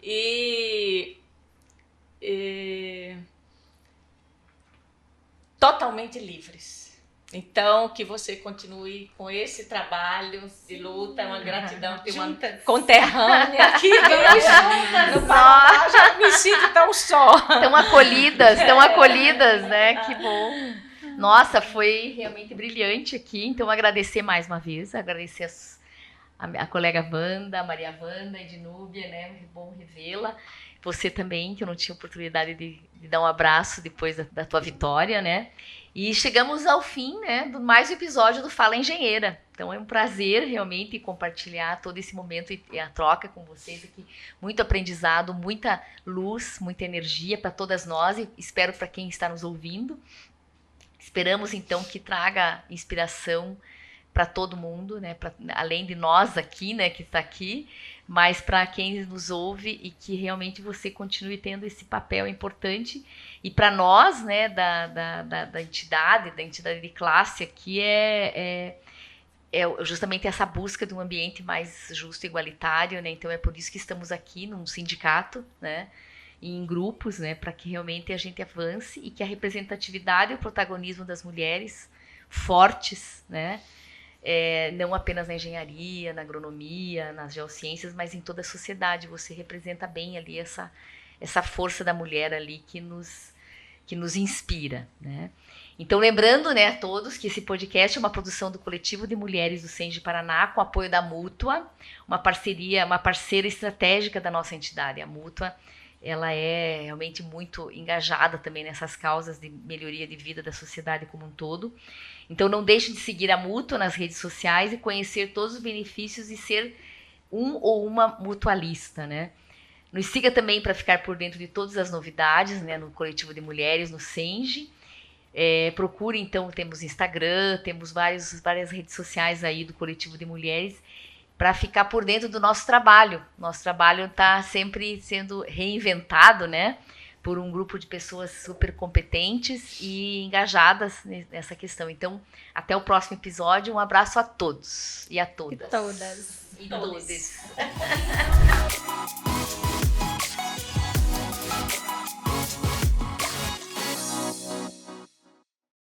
e totalmente livres. Então, que você continue com esse trabalho de luta, uma gratidão, ter uma Juntas. conterrânea aqui. No Paraná, já me sinto tão só. Estão acolhidas, né? Que bom. Nossa, foi realmente brilhante aqui. Então, agradecer mais uma vez, agradecer a colega Wanda, a Maria Wanda, a Ednúbia, né? Bom revê-la. Você também, que eu não tinha oportunidade de dar um abraço depois da tua vitória, né? E chegamos ao fim, né, do mais um episódio do Fala Engenheira. Então é um prazer realmente compartilhar todo esse momento e a troca com vocês aqui. Muito aprendizado, muita luz, muita energia para todas nós e espero para quem está nos ouvindo. Esperamos então que traga inspiração para todo mundo, né, além de nós aqui, né, que está aqui, mas para quem nos ouve e que realmente você continue tendo esse papel importante. E para nós, né, da entidade de classe aqui é justamente essa busca de um ambiente mais justo e igualitário, né? Então é por isso que estamos aqui num sindicato, né, em grupos, né, para que realmente a gente avance e que a representatividade e o protagonismo das mulheres fortes, né, não apenas na engenharia, na agronomia, nas geociências, mas em toda a sociedade. Você representa bem ali essa força da mulher ali que nos inspira, né? Então, lembrando, né, a todos que esse podcast é uma produção do Coletivo de Mulheres do SENGE Paraná, com apoio da Mútua, uma parceira estratégica da nossa entidade. A Mútua, ela é realmente muito engajada também nessas causas de melhoria de vida da sociedade como um todo. Então, não deixe de seguir a Mútua nas redes sociais e conhecer todos os benefícios e ser um ou uma mutualista, né? Nos siga também para ficar por dentro de todas as novidades, né, no Coletivo de Mulheres, no SENGE. Procure, então, temos Instagram, temos várias redes sociais aí do Coletivo de Mulheres, para ficar por dentro do nosso trabalho. Nosso trabalho está sempre sendo reinventado, né, por um grupo de pessoas super competentes e engajadas nessa questão. Então, até o próximo episódio. Um abraço a todos e a todas. Todas. E todes.